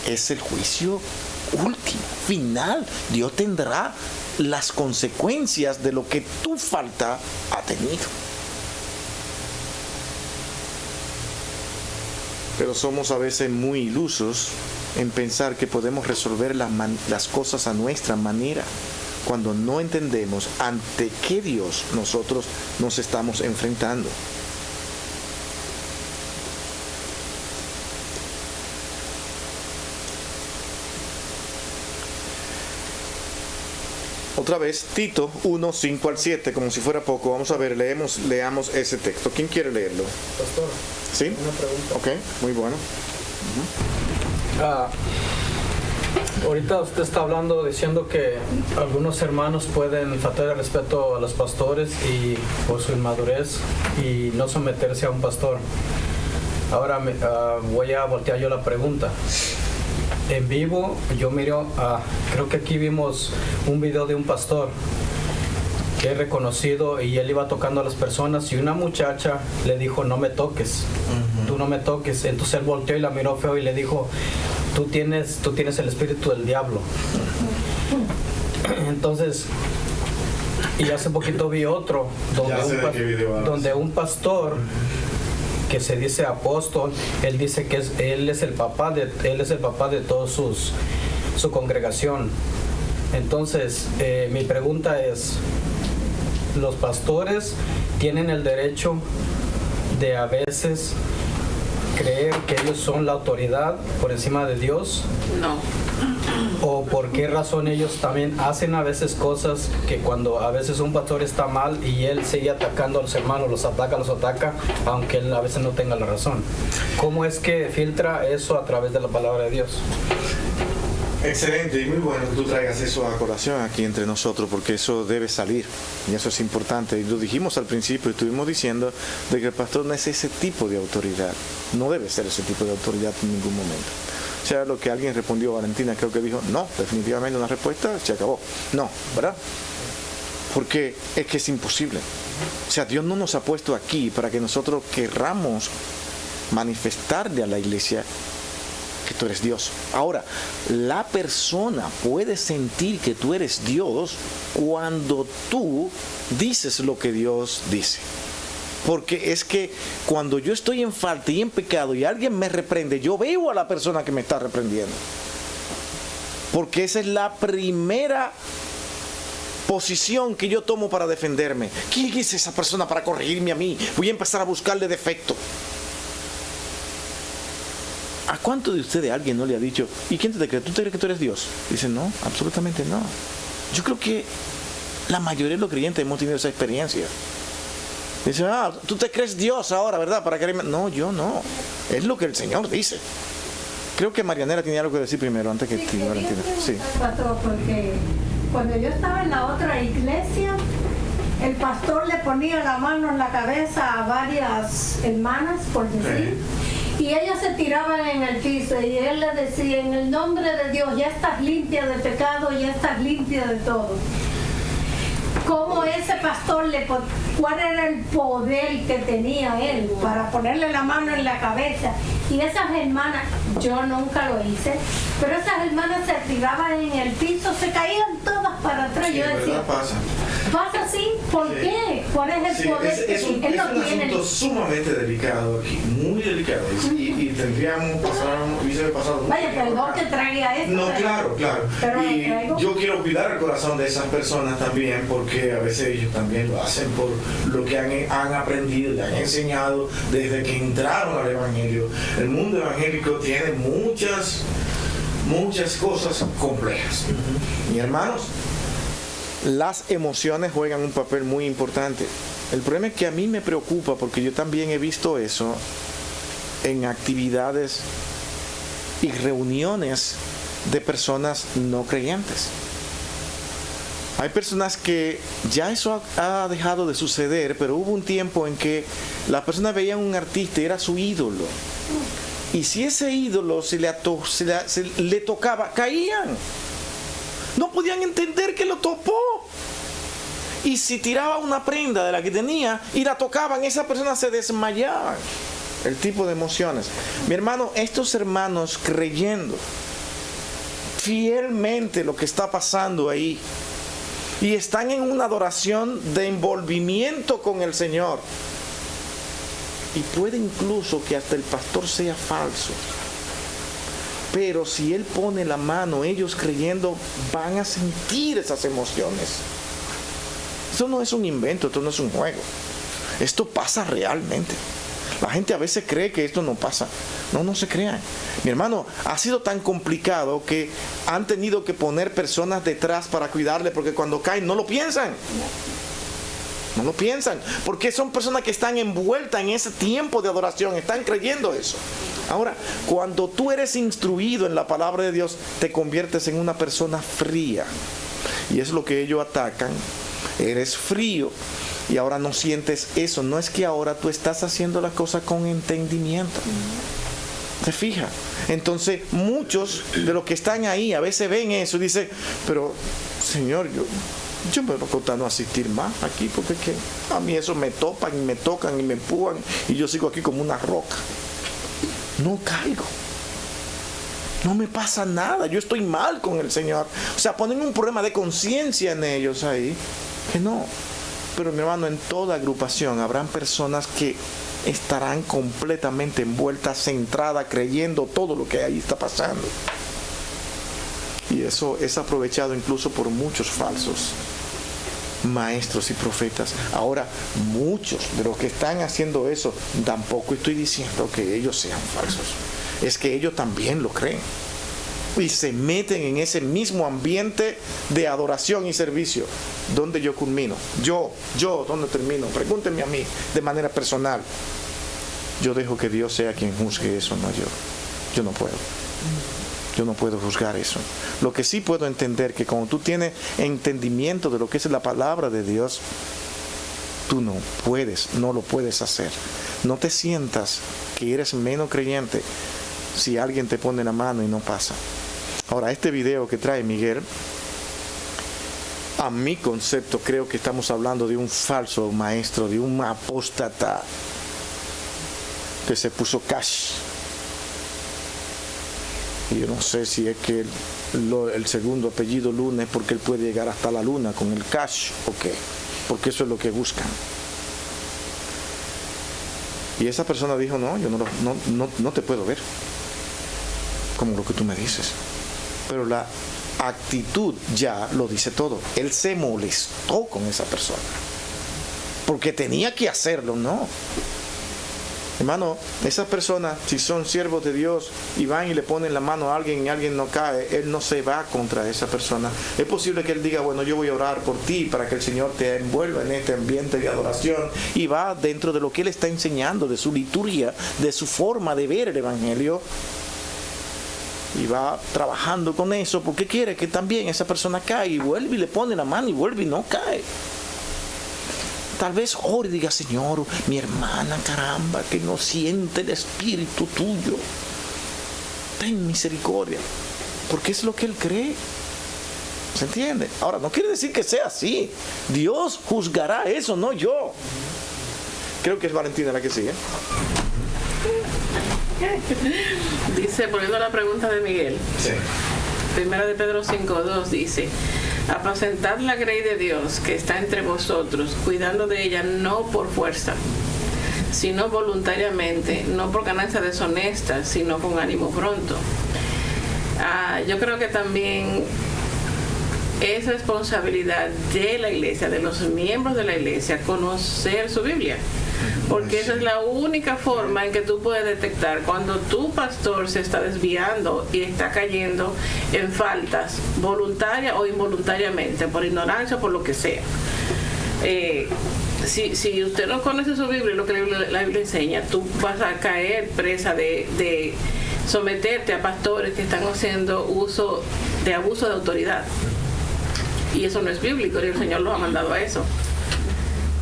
Es el juicio último, final. Dios tendrá las consecuencias de lo que tu falta ha tenido. Pero somos a veces muy ilusos en pensar que podemos resolver las cosas a nuestra manera, cuando no entendemos ante qué Dios nosotros nos estamos enfrentando. otra vez, Tito 1, 5 al 7, como si fuera poco. Vamos a ver, leamos ese texto. ¿Quién quiere leerlo? Pastor, ¿Sí? una pregunta. Ok, muy bueno. Ahorita usted está hablando, diciendo que algunos hermanos pueden faltar el respeto a los pastores y por su inmadurez y no someterse a un pastor. Ahora voy a voltear yo la pregunta. En vivo, yo miro, creo que aquí vimos un video de un pastor que es reconocido y él iba tocando a las personas y una muchacha le dijo, no me toques, tú no me toques. Entonces él volteó y la miró feo y le dijo, tú tienes el espíritu del diablo. Entonces, y hace poquito vi otro donde un pastor que se dice apóstol, él dice que él es el papá de todos su congregación. Entonces, mi pregunta es, ¿los pastores tienen el derecho de a veces creer que ellos son la autoridad por encima de Dios? No. ¿O por qué razón ellos también hacen a veces cosas que cuando a veces un pastor está mal y él sigue atacando a los hermanos, los ataca, aunque él a veces no tenga la razón? ¿Cómo es que filtra eso a través de la palabra de Dios? Excelente y muy bueno que tú traigas eso a colación aquí entre nosotros, porque eso debe salir y eso es importante. Y lo dijimos al principio y estuvimos diciendo de que el pastor no es ese tipo de autoridad, no debe ser ese tipo de autoridad en ningún momento. O sea, lo que alguien respondió, Valentina creo que dijo, no, definitivamente una respuesta, se acabó. No, ¿verdad? Porque es que es imposible. O sea, Dios no nos ha puesto aquí para que nosotros querramos manifestarle a la iglesia que tú eres Dios. Ahora, la persona puede sentir que tú eres Dios cuando tú dices lo que Dios dice. Porque es que cuando yo estoy en falta y en pecado y alguien me reprende, yo veo a la persona que me está reprendiendo. Porque esa es la primera posición que yo tomo para defenderme. ¿Quién es esa persona para corregirme a mí? Voy a empezar a buscarle defecto. ¿A cuánto de ustedes alguien no le ha dicho, ¿y quién te cree? ¿Tú te crees que tú eres Dios? Dice, no, absolutamente no. Yo creo que la mayoría de los creyentes hemos tenido esa experiencia. Dice, tú te crees Dios ahora, ¿verdad? Para creerme. No, yo no. Es lo que el Señor dice. Creo que Marianela tenía algo que decir primero, antes que ti, Valentina. Sí. Pastor, porque cuando yo estaba en la otra iglesia, el pastor le ponía la mano en la cabeza a varias hermanas, por decir, y ellas se tiraban en el piso y él le decía, en el nombre de Dios, ya estás limpia de pecado, ya estás limpia de todo. ¿Cómo ese pastor cuál era el poder que tenía él para ponerle la mano en la cabeza? Y esas hermanas, yo nunca lo hice, pero esas hermanas se tiraban en el piso, se caían todas para atrás. Sí, yo decía, ¿pasa así? ¿Por qué? ¿Cuál es el poder? Es un asunto sumamente delicado aquí, muy delicado. Y hubiese pasado. Vaya, perdón que traiga esto. No, claro. Pero y yo quiero cuidar el corazón de esas personas también, porque a veces ellos también lo hacen por lo que han aprendido, le han enseñado desde que entraron al Evangelio. El mundo evangélico tiene muchas cosas complejas. Y hermanos, las emociones juegan un papel muy importante. El problema es que a mí me preocupa, porque yo también he visto eso en actividades y reuniones de personas no creyentes. Hay personas que ya eso ha dejado de suceder, pero hubo un tiempo en que las personas veían un artista y era su ídolo. Y si ese ídolo se le tocaba, caían. No podían entender que lo topó. Y si tiraba una prenda de la que tenía y la tocaban, esas personas se desmayaban. El tipo de emociones. Mi hermano, estos hermanos creyendo fielmente lo que está pasando ahí y están en una adoración de envolvimiento con el Señor. Y puede incluso que hasta el pastor sea falso. Pero si él pone la mano, ellos creyendo van a sentir esas emociones. Esto no es un invento, esto no es un juego. Esto pasa realmente. La gente a veces cree que esto no pasa. No se crean. Mi hermano, ha sido tan complicado que han tenido que poner personas detrás para cuidarle, porque cuando caen no lo piensan. No lo piensan, porque son personas que están envueltas en ese tiempo de adoración, están creyendo eso. Ahora, cuando tú eres instruido en la palabra de Dios, te conviertes en una persona fría. Y es lo que ellos atacan. Eres frío y ahora no sientes eso. No es que ahora tú estás haciendo las cosas con entendimiento. ¿Se fija? Entonces, muchos de los que están ahí a veces ven eso y dicen, pero, Señor, yo me voy a contar no asistir más aquí, porque es que a mí eso me topan y me tocan y me empujan y yo sigo aquí como una roca. No caigo. No me pasa nada. Yo estoy mal con el Señor. O sea, ponen un problema de conciencia en ellos ahí. Que no. Pero mi hermano, en toda agrupación habrán personas que estarán completamente envueltas, centradas, creyendo todo lo que ahí está pasando. Y eso es aprovechado incluso por muchos falsos maestros y profetas. Ahora, muchos de los que están haciendo eso, tampoco estoy diciendo que ellos sean falsos. Es que ellos también lo creen. Y se meten en ese mismo ambiente de adoración y servicio. ¿Dónde yo culmino? Yo, ¿dónde termino? Pregúntenme a mí de manera personal. Yo dejo que Dios sea quien juzgue eso, no yo. Yo no puedo. Yo no puedo juzgar eso. Lo que sí puedo entender que cuando tú tienes entendimiento de lo que es la palabra de Dios, tú no lo puedes hacer. No te sientas que eres menos creyente si alguien te pone la mano y no pasa. Ahora, este video que trae Miguel, a mi concepto creo que estamos hablando de un falso maestro, de un apóstata que se puso cash. Y yo no sé si es que el segundo apellido Luna es porque él puede llegar hasta la luna con el cash o qué, porque eso es lo que buscan. Y esa persona dijo, no, yo no te puedo ver como lo que tú me dices. Pero la actitud ya lo dice todo. Él se molestó con esa persona porque tenía que hacerlo, ¿no? Hermano, esas personas, si son siervos de Dios y van y le ponen la mano a alguien y alguien no cae, él no se va contra esa persona. Es posible que él diga, bueno, yo voy a orar por ti para que el Señor te envuelva en este ambiente de adoración, y va dentro de lo que él está enseñando, de su liturgia, de su forma de ver el Evangelio, y va trabajando con eso porque quiere que también esa persona caiga, y vuelve y le pone la mano y vuelve y no cae. Tal vez ore y diga, Señor, mi hermana, caramba, que no siente el espíritu tuyo. Ten misericordia. Porque es lo que él cree. ¿Se entiende? Ahora, no quiere decir que sea así. Dios juzgará eso, no yo. Creo que es Valentina la que sigue. Dice, poniendo la pregunta de Miguel. Sí. Primera de Pedro 5:2 dice: apacentad la grey de Dios que está entre vosotros, cuidando de ella no por fuerza, sino voluntariamente, no por ganancia deshonesta, sino con ánimo pronto. Yo creo que también es responsabilidad de la iglesia, de los miembros de la iglesia, conocer su Biblia. Porque esa es la única forma en que tú puedes detectar cuando tu pastor se está desviando y está cayendo en faltas, voluntaria o involuntariamente, por ignorancia o por lo que sea. Si usted no conoce su Biblia, lo que la Biblia enseña, tú vas a caer presa de someterte a pastores que están haciendo uso de abuso de autoridad. Y eso no es bíblico, y el Señor los ha mandado a eso.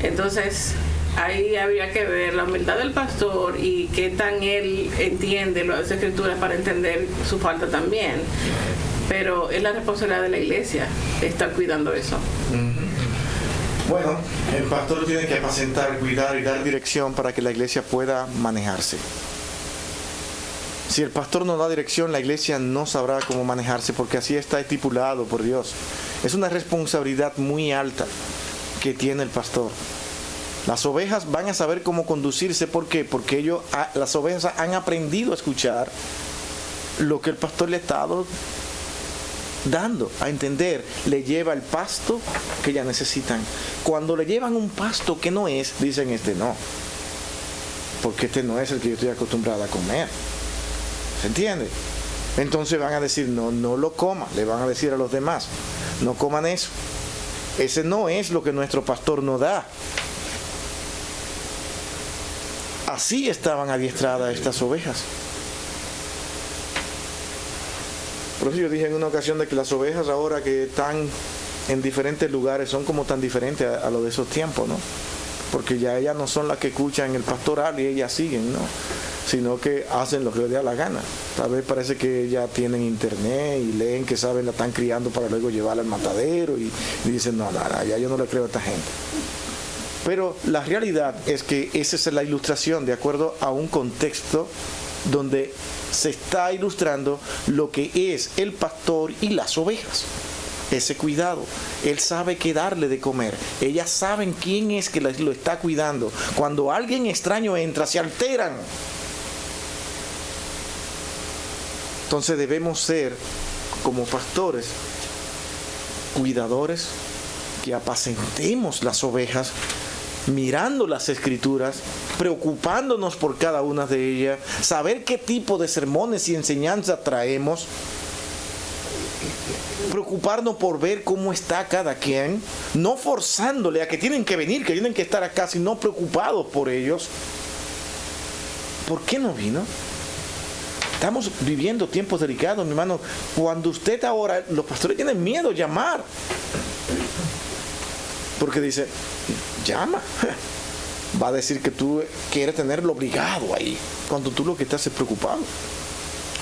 Entonces, ahí habría que ver la humildad del pastor y qué tan él entiende las escrituras para entender su falta también. Pero es la responsabilidad de la iglesia estar cuidando eso. Bueno, el pastor tiene que apacentar, cuidar y dar dirección para que la iglesia pueda manejarse. Si el pastor no da dirección, la iglesia no sabrá cómo manejarse, porque así está estipulado por Dios. Es una responsabilidad muy alta que tiene el pastor. Las ovejas van a saber cómo conducirse. ¿Por qué? Porque las ovejas han aprendido a escuchar lo que el pastor le ha estado dando a entender. Le lleva el pasto que ellas necesitan. Cuando le llevan un pasto que no es, dicen no. porque este no es el que yo estoy acostumbrado a comer. ¿Se entiende? Entonces van a decir, no lo coman. Le van a decir a los demás, no coman eso. Ese no es lo que nuestro pastor nos da. Así estaban adiestradas estas ovejas. Por eso yo dije en una ocasión de que las ovejas ahora que están en diferentes lugares son como tan diferentes a lo de esos tiempos, ¿no? Porque ya ellas no son las que escuchan el pastoral y ellas siguen, ¿no? Sino que hacen lo que les da la gana. Tal vez parece que ya tienen internet y leen que saben la están criando para luego llevarla al matadero y dicen, no, ya yo no le creo a esta gente. Pero la realidad es que esa es la ilustración de acuerdo a un contexto donde se está ilustrando lo que es el pastor y las ovejas. Ese cuidado, él sabe qué darle de comer, ellas saben quién es que lo está cuidando. Cuando alguien extraño entra, se alteran. Entonces debemos ser, como pastores, cuidadores, que apacentemos las ovejas, mirando las escrituras, preocupándonos por cada una de ellas, saber qué tipo de sermones y enseñanzas traemos, preocuparnos por ver cómo está cada quien, no forzándole a que tienen que venir, que tienen que estar acá, sino preocupados por ellos. ¿Por qué no vino? Estamos viviendo tiempos delicados, mi hermano. Cuando usted ahora, los pastores tienen miedo de llamar, porque dice, llama. Va a decir que tú quieres tenerlo obligado ahí, cuando tú lo que estás es preocupado.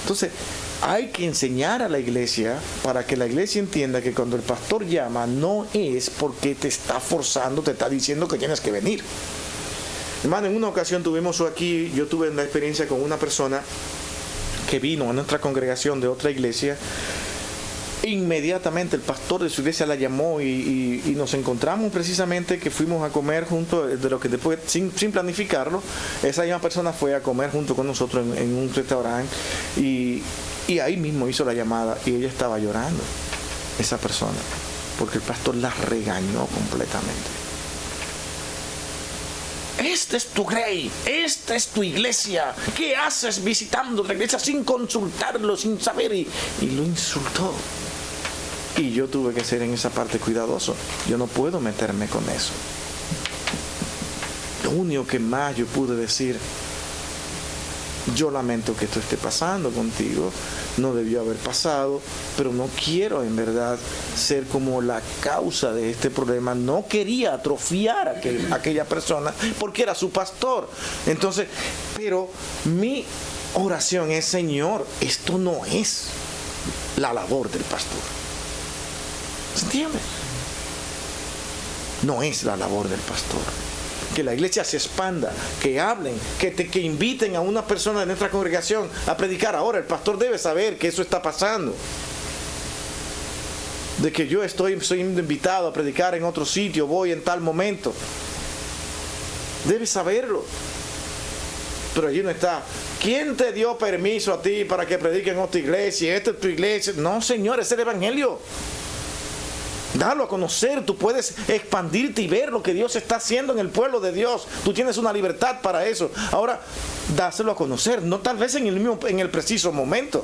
Entonces, hay que enseñar a la iglesia para que la iglesia entienda que cuando el pastor llama no es porque te está forzando, te está diciendo que tienes que venir. Hermano, en una ocasión tuvimos aquí, yo tuve la experiencia con una persona que vino a nuestra congregación de otra iglesia. Inmediatamente el pastor de su iglesia la llamó y nos encontramos precisamente que fuimos a comer juntos, de lo que después, sin planificarlo, esa misma persona fue a comer junto con nosotros en un restaurante y ahí mismo hizo la llamada y ella estaba llorando, esa persona, porque el pastor la regañó completamente. Este es tu grey, esta es tu iglesia. ¿Qué haces visitando la iglesia sin consultarlo, sin saber? Y lo insultó. Y yo tuve que ser en esa parte cuidadoso. Yo no puedo meterme con eso. Lo único que más yo pude decir, yo lamento que esto esté pasando contigo, no debió haber pasado, pero no quiero en verdad ser como la causa de este problema. No quería atrofiar a aquella persona porque era su pastor. Entonces, pero mi oración es, Señor, esto no es la labor del pastor. ¿Se entiende? No es la labor del pastor. Que la iglesia se expanda, que hablen, que inviten a una persona de nuestra congregación a predicar. Ahora el pastor debe saber que eso está pasando, de que yo soy invitado a predicar en otro sitio, voy en tal momento. Debe saberlo. Pero allí no está, ¿quién te dio permiso a ti para que predique en otra iglesia? Esta es tu iglesia. No, Señor, es el evangelio. Dalo a conocer, tú puedes expandirte y ver lo que Dios está haciendo en el pueblo de Dios. Tú tienes una libertad para eso. Ahora, dáselo a conocer, no tal vez en el preciso momento,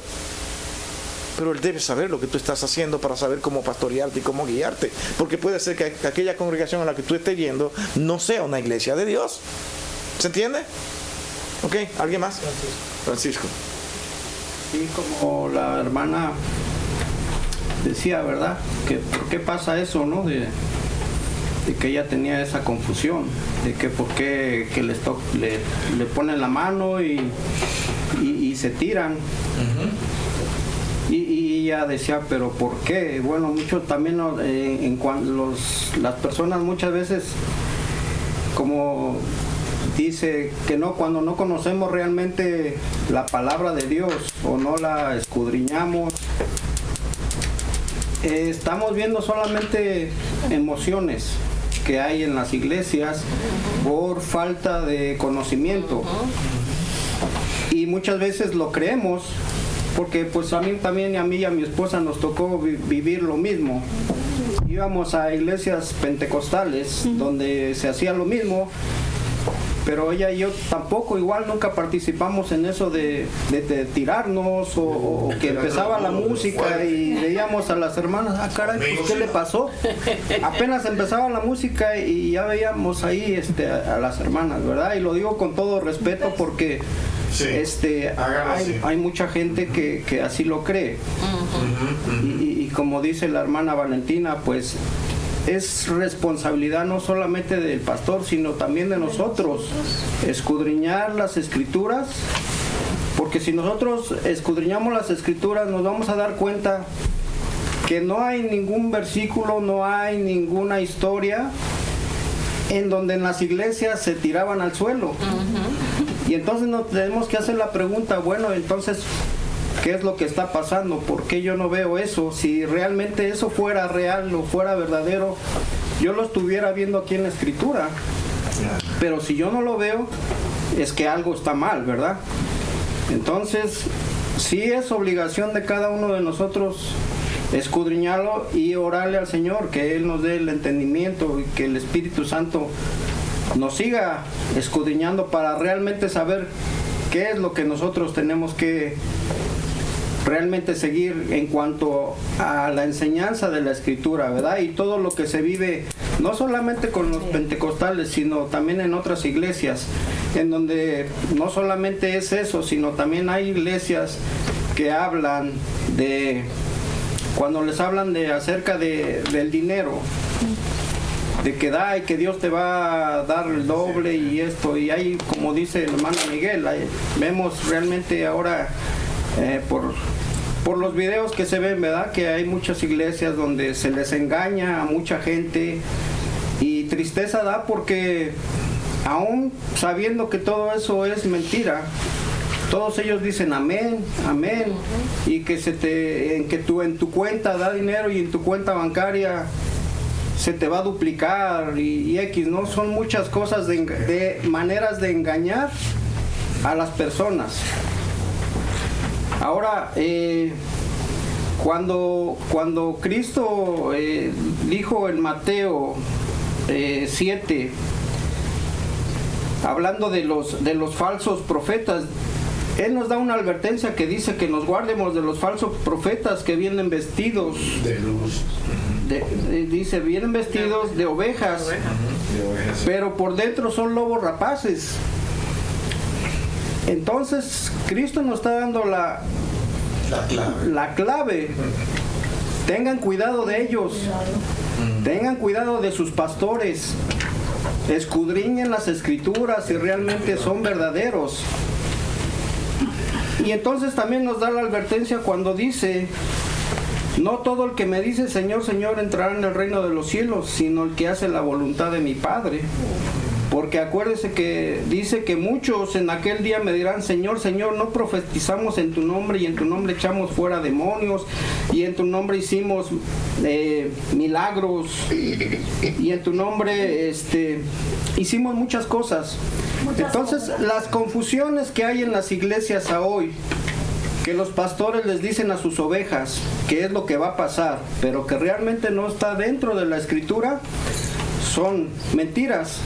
pero Él debe saber lo que tú estás haciendo para saber cómo pastorearte y cómo guiarte. Porque puede ser que aquella congregación a la que tú estés yendo no sea una iglesia de Dios. ¿Se entiende? ¿Ok? ¿Alguien más? Francisco. Sí, como la hermana decía, ¿verdad? Que ¿por qué pasa eso, no? De que ella tenía esa confusión, de que por qué que le ponen la mano y se tiran. Uh-huh. Y ella decía, pero ¿por qué? Bueno, mucho también las personas muchas veces, como dice que no, cuando no conocemos realmente la palabra de Dios o no la escudriñamos, estamos viendo solamente emociones que hay en las iglesias por falta de conocimiento, y muchas veces lo creemos porque pues a mí también, a mí y a mi esposa nos tocó vivir lo mismo. Íbamos a iglesias pentecostales donde se hacía lo mismo pero ella y yo tampoco, igual nunca participamos en eso de tirarnos o que empezaba la música y veíamos a las hermanas, caray, pues, ¿qué le pasó? Apenas empezaba la música y ya veíamos ahí a las hermanas, ¿verdad? Y lo digo con todo respeto porque sí, hay mucha gente que así lo cree. Y como dice la hermana Valentina, pues es responsabilidad no solamente del pastor, sino también de nosotros escudriñar las escrituras, porque si nosotros escudriñamos las escrituras nos vamos a dar cuenta que no hay ningún versículo, no hay ninguna historia en donde en las iglesias se tiraban al suelo. Y entonces nos tenemos que hacer la pregunta, bueno, entonces, ¿qué es lo que está pasando? ¿Por qué yo no veo eso? Si realmente eso fuera real o fuera verdadero, yo lo estuviera viendo aquí en la escritura. Pero si yo no lo veo, es que algo está mal, ¿verdad? Entonces, sí es obligación de cada uno de nosotros escudriñarlo y orarle al Señor, que Él nos dé el entendimiento y que el Espíritu Santo nos siga escudriñando para realmente saber qué es lo que nosotros tenemos que realmente seguir en cuanto a la enseñanza de la escritura, ¿verdad? Y todo lo que se vive, no solamente con los pentecostales, sino también en otras iglesias, en donde no solamente es eso, sino también hay iglesias que hablan de, cuando les hablan de acerca del dinero, de que da y que Dios te va a dar el doble y esto, y hay, como dice el hermano Miguel, vemos realmente ahora por los videos que se ven, ¿verdad? Que hay muchas iglesias donde se les engaña a mucha gente y tristeza da porque aún sabiendo que todo eso es mentira, todos ellos dicen amén, amén, y que en tu cuenta da dinero y en tu cuenta bancaria se te va a duplicar y X, ¿no? Son muchas cosas de maneras de engañar a las personas. Ahora, cuando Cristo dijo en Mateo 7, hablando de los falsos profetas, Él nos da una advertencia que dice que nos guardemos de los falsos profetas que vienen vestidos de luz. Dice, vienen vestidos de ovejas, pero por dentro son lobos rapaces. Entonces Cristo nos está dando la clave. Tengan cuidado de ellos, tengan cuidado de sus pastores, escudriñen las escrituras si realmente son verdaderos. Y entonces también nos da la advertencia cuando dice: no todo el que me dice Señor, Señor entrará en el reino de los cielos, sino el que hace la voluntad de mi Padre. Porque acuérdese que dice que muchos en aquel día me dirán: Señor, Señor, no profetizamos en tu nombre, y en tu nombre echamos fuera demonios, y en tu nombre hicimos milagros, y en tu nombre hicimos muchas cosas. Entonces, las confusiones que hay en las iglesias a hoy, que los pastores les dicen a sus ovejas qué es lo que va a pasar, pero que realmente no está dentro de la escritura, son mentiras.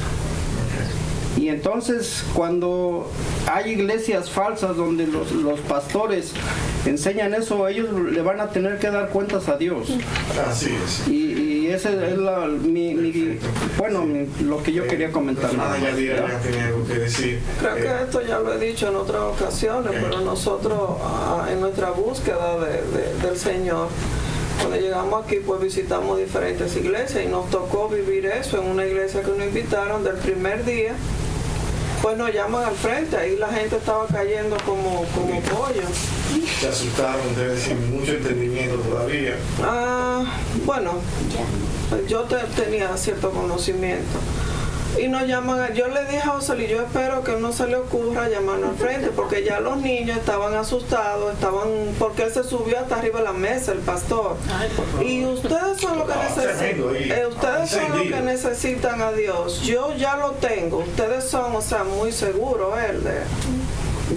Y entonces cuando hay iglesias falsas donde los pastores enseñan eso, ellos le van a tener que dar cuentas a Dios. Así es. Y ese es lo que yo quería comentar. Creo que esto ya lo he dicho en otras ocasiones, pero nosotros en nuestra búsqueda del Señor, cuando llegamos aquí, pues visitamos diferentes iglesias y nos tocó vivir eso en una iglesia que nos invitaron del primer día. Pues nos llaman al frente, ahí la gente estaba cayendo como pollo. Se asustaron, debe decir, mucho entendimiento todavía. Bueno, yo tenía cierto conocimiento. Y nos llaman, yo le dije a José, yo espero que no se le ocurra llamarnos al frente, porque ya los niños estaban asustados, porque él se subió hasta arriba de la mesa, el pastor. Y ustedes son los que necesitan a Dios. Yo ya lo tengo. Ustedes son, muy seguros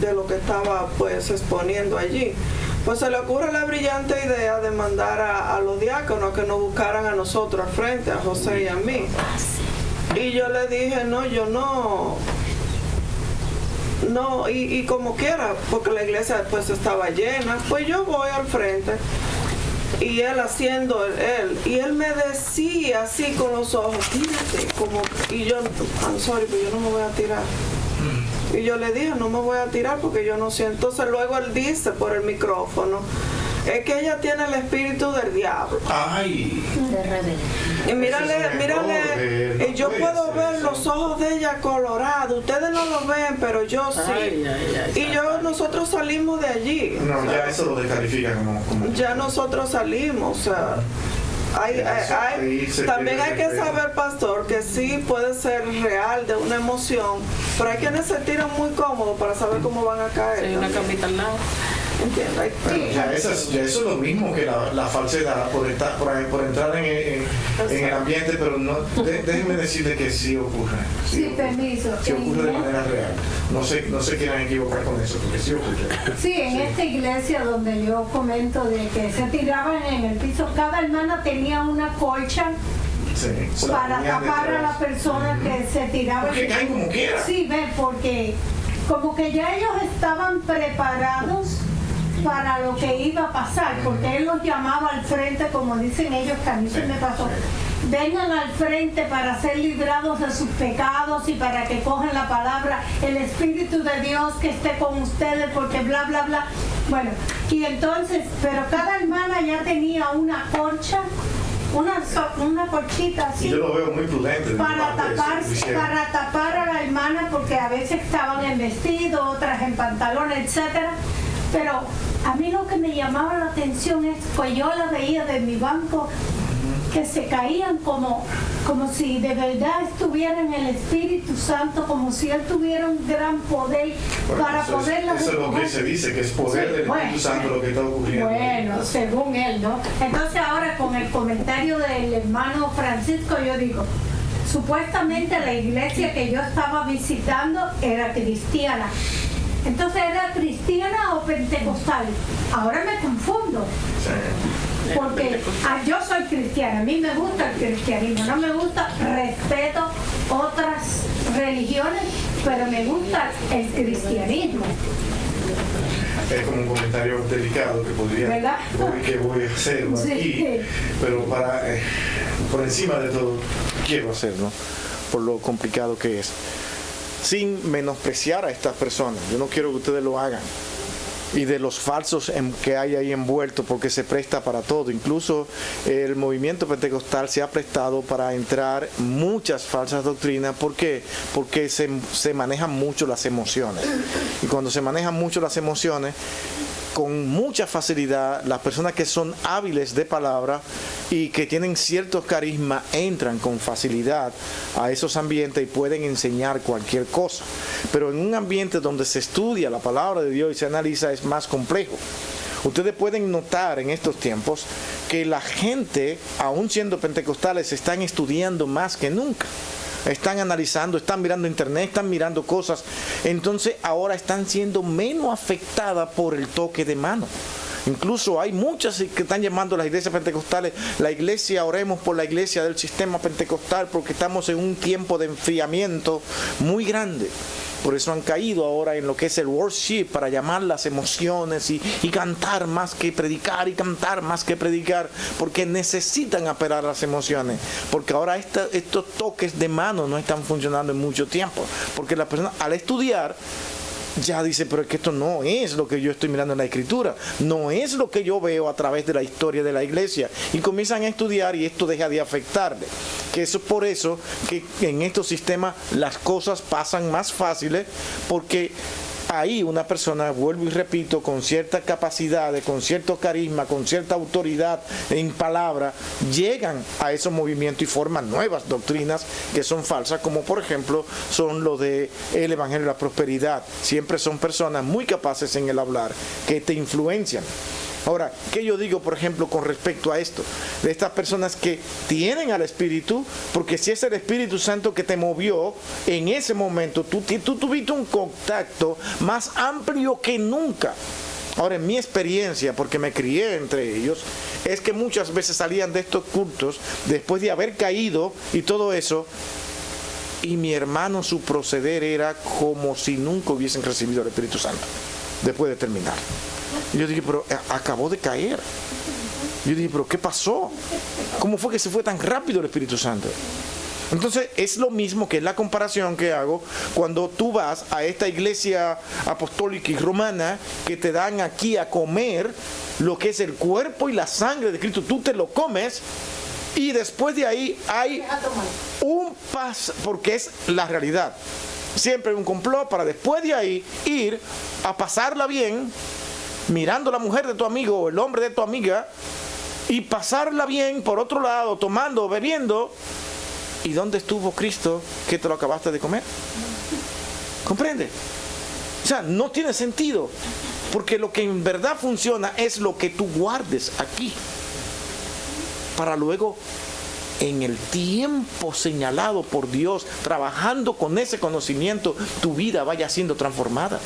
de lo que estaba pues exponiendo allí. Pues se le ocurre la brillante idea de mandar a los diáconos que nos buscaran a nosotros al frente, a José y a mí. Y yo le dije, no, yo no No, y como quiera, porque la iglesia después estaba llena, pues yo voy al frente y él haciendo y él me decía así con los ojos, tírate, como, y yo, I'm sorry, pero yo no me voy a tirar. Y yo le dije, no me voy a tirar porque yo no siento. Entonces luego él dice por el micrófono, es que ella tiene el espíritu del diablo. Ay. Y mírale, y yo puedo ver los ojos de ella colorados. Ustedes no lo ven, pero yo sí. Nosotros salimos de allí. No, ya eso lo descalifica como ya nosotros salimos, o sea. También hay que saber, pastor, que sí puede ser real de una emoción, pero hay quienes se tiran muy cómodos para saber cómo van a caer. Hay una camita al lado. ¿Entiendes? Bueno, ya eso es lo mismo que la falsedad por entrar en el ambiente, pero no, déjenme decirle que sí ocurre. Sí, permiso. Sí ocurre de manera real. No se quieran equivocar con eso, porque sí ocurre. Sí, en esta iglesia donde yo comento de que se tiraban en el piso, cada hermana tenía una colcha. Sí, para tapar a la persona que se tiraba. Porque caen como quiera. Sí, porque como que ya ellos estaban preparados para lo que iba a pasar, porque él los llamaba al frente, como dicen ellos, que a mí se me pasó. Vengan al frente para ser librados de sus pecados y para que cojan la palabra, el Espíritu de Dios que esté con ustedes, porque bla, bla, bla. Bueno, y entonces, pero cada hermana ya tenía una colcha, una colchita así. Y yo lo veo muy prudente. Para tapar a la hermana, porque a veces estaban en vestido, otras en pantalón, etcétera. Pero a mí lo que me llamaba la atención es que yo la veía de mi banco que se caían como si de verdad estuvieran en el Espíritu Santo, como si él tuviera un gran poder para poderlas. Eso es lo que se dice, que es poder del Espíritu Santo lo que está ocurriendo. Bueno, según él, ¿no? Entonces ahora con el comentario del hermano Francisco, yo digo, supuestamente la iglesia que yo estaba visitando era cristiana. Entonces, ¿era cristiana o pentecostal? Ahora me confundo. Porque yo soy cristiana, a mí me gusta el cristianismo, no me gusta, respeto otras religiones, pero me gusta el cristianismo. Es como un comentario delicado que voy a hacer aquí, pero por encima de todo quiero hacerlo, por lo complicado que es. Sin menospreciar a estas personas, yo no quiero que ustedes lo hagan, y de los falsos que hay ahí envueltos, porque se presta para todo. Incluso el movimiento pentecostal se ha prestado para entrar muchas falsas doctrinas. ¿Por qué? Porque se manejan mucho las emociones, y cuando se manejan mucho las emociones, con mucha facilidad, las personas que son hábiles de palabra y que tienen ciertos carismas entran con facilidad a esos ambientes y pueden enseñar cualquier cosa. Pero en un ambiente donde se estudia la palabra de Dios y se analiza, es más complejo. Ustedes pueden notar en estos tiempos que la gente, aún siendo pentecostales, están estudiando más que nunca. Están analizando, están mirando internet, están mirando cosas. Entonces ahora están siendo menos afectadas por el toque de mano. Incluso hay muchas que están llamando a las iglesias pentecostales, la iglesia, oremos por la iglesia del sistema pentecostal, porque estamos en un tiempo de enfriamiento muy grande. Por eso han caído ahora en lo que es el worship, para llamar las emociones y cantar más que predicar, y cantar más que predicar, porque necesitan apelar las emociones, porque ahora estos toques de mano no están funcionando en mucho tiempo, porque la persona al estudiar ya dice, pero es que esto no es lo que yo estoy mirando en la Escritura, no es lo que yo veo a través de la historia de la iglesia, y comienzan a estudiar y esto deja de afectarle. Que eso es por eso que en estos sistemas las cosas pasan más fáciles, porque ahí una persona, vuelvo y repito, con cierta capacidad, con cierto carisma, con cierta autoridad en palabra, llegan a esos movimientos y forman nuevas doctrinas que son falsas, como por ejemplo son lo de el Evangelio de la Prosperidad. Siempre son personas muy capaces en el hablar, que te influencian. Ahora, ¿qué yo digo, por ejemplo, con respecto a esto? De estas personas que tienen al Espíritu, porque si es el Espíritu Santo que te movió, en ese momento tú tuviste un contacto más amplio que nunca. Ahora, en mi experiencia, porque me crié entre ellos, es que muchas veces salían de estos cultos, después de haber caído y todo eso, y mi hermano, su proceder era como si nunca hubiesen recibido el Espíritu Santo después de terminar. Y yo dije, pero acabó de caer. Yo dije, pero ¿qué pasó? ¿Cómo fue que se fue tan rápido el Espíritu Santo? Entonces es lo mismo que es la comparación que hago cuando tú vas a esta iglesia apostólica y romana que te dan aquí a comer lo que es el cuerpo y la sangre de Cristo. Tú te lo comes y después de ahí hay un paso, porque es la realidad. Siempre hay un complot para después de ahí ir a pasarla bien, mirando a la mujer de tu amigo o el hombre de tu amiga, y pasarla bien por otro lado, tomando, bebiendo. ¿Y dónde estuvo Cristo que te lo acabaste de comer? ¿Comprende? O sea, no tiene sentido, porque lo que en verdad funciona es lo que tú guardes aquí, para luego, en el tiempo señalado por Dios, trabajando con ese conocimiento, tu vida vaya siendo transformada.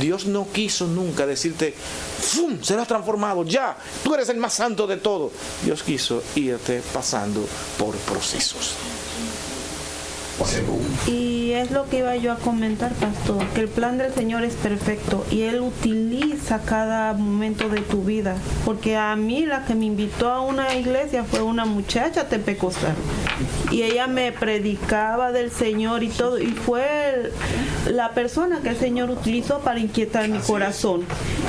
Dios no quiso nunca decirte, ¡fum!, serás transformado, ya, tú eres el más santo de todo. Dios quiso irte pasando por procesos. Y es lo que iba yo a comentar, pastor, que el plan del Señor es perfecto y Él utiliza cada momento de tu vida, porque a mí la que me invitó a una iglesia fue una muchacha tepecostal y ella me predicaba del Señor y todo, y fue la persona que el Señor utilizó para inquietar mi corazón.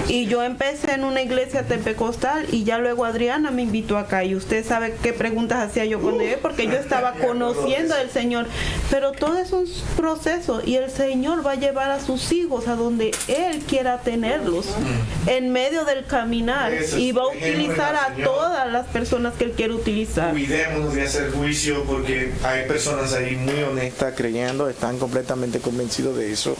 Y yo empecé en una iglesia tepecostal y ya luego Adriana me invitó acá, y usted sabe qué preguntas hacía yo cuando llegué, porque yo estaba conociendo al Señor. Pero todo es un proceso y el Señor va a llevar a sus hijos a donde Él quiera tenerlos en medio del caminar, y va a utilizar a todas las personas que Él quiere utilizar. Cuidémonos de hacer juicio, porque hay personas ahí muy honestas creyendo, están completamente convencidos de eso.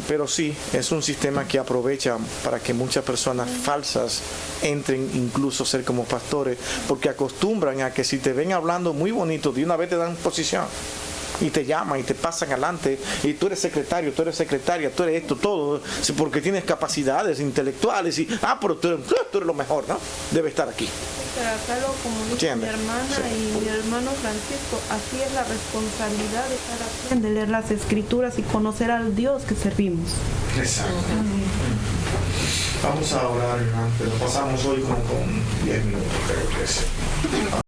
Pero sí, es un sistema que aprovecha para que muchas personas falsas entren incluso a ser como pastores, porque acostumbran a que si te ven hablando muy bonito, de una vez te dan posición y te llaman y te pasan adelante, y tú eres secretario, tú eres secretaria, tú eres esto, todo, porque tienes capacidades intelectuales, y pero tú eres lo mejor, ¿no? Debe estar aquí. Pero acá como dice mi hermana y mi hermano Francisco, así es la responsabilidad de estar aquí, de leer las Escrituras y conocer al Dios que servimos. Exacto. Vamos a orar, hermano, pero pasamos hoy como con 10 minutos, creo que es.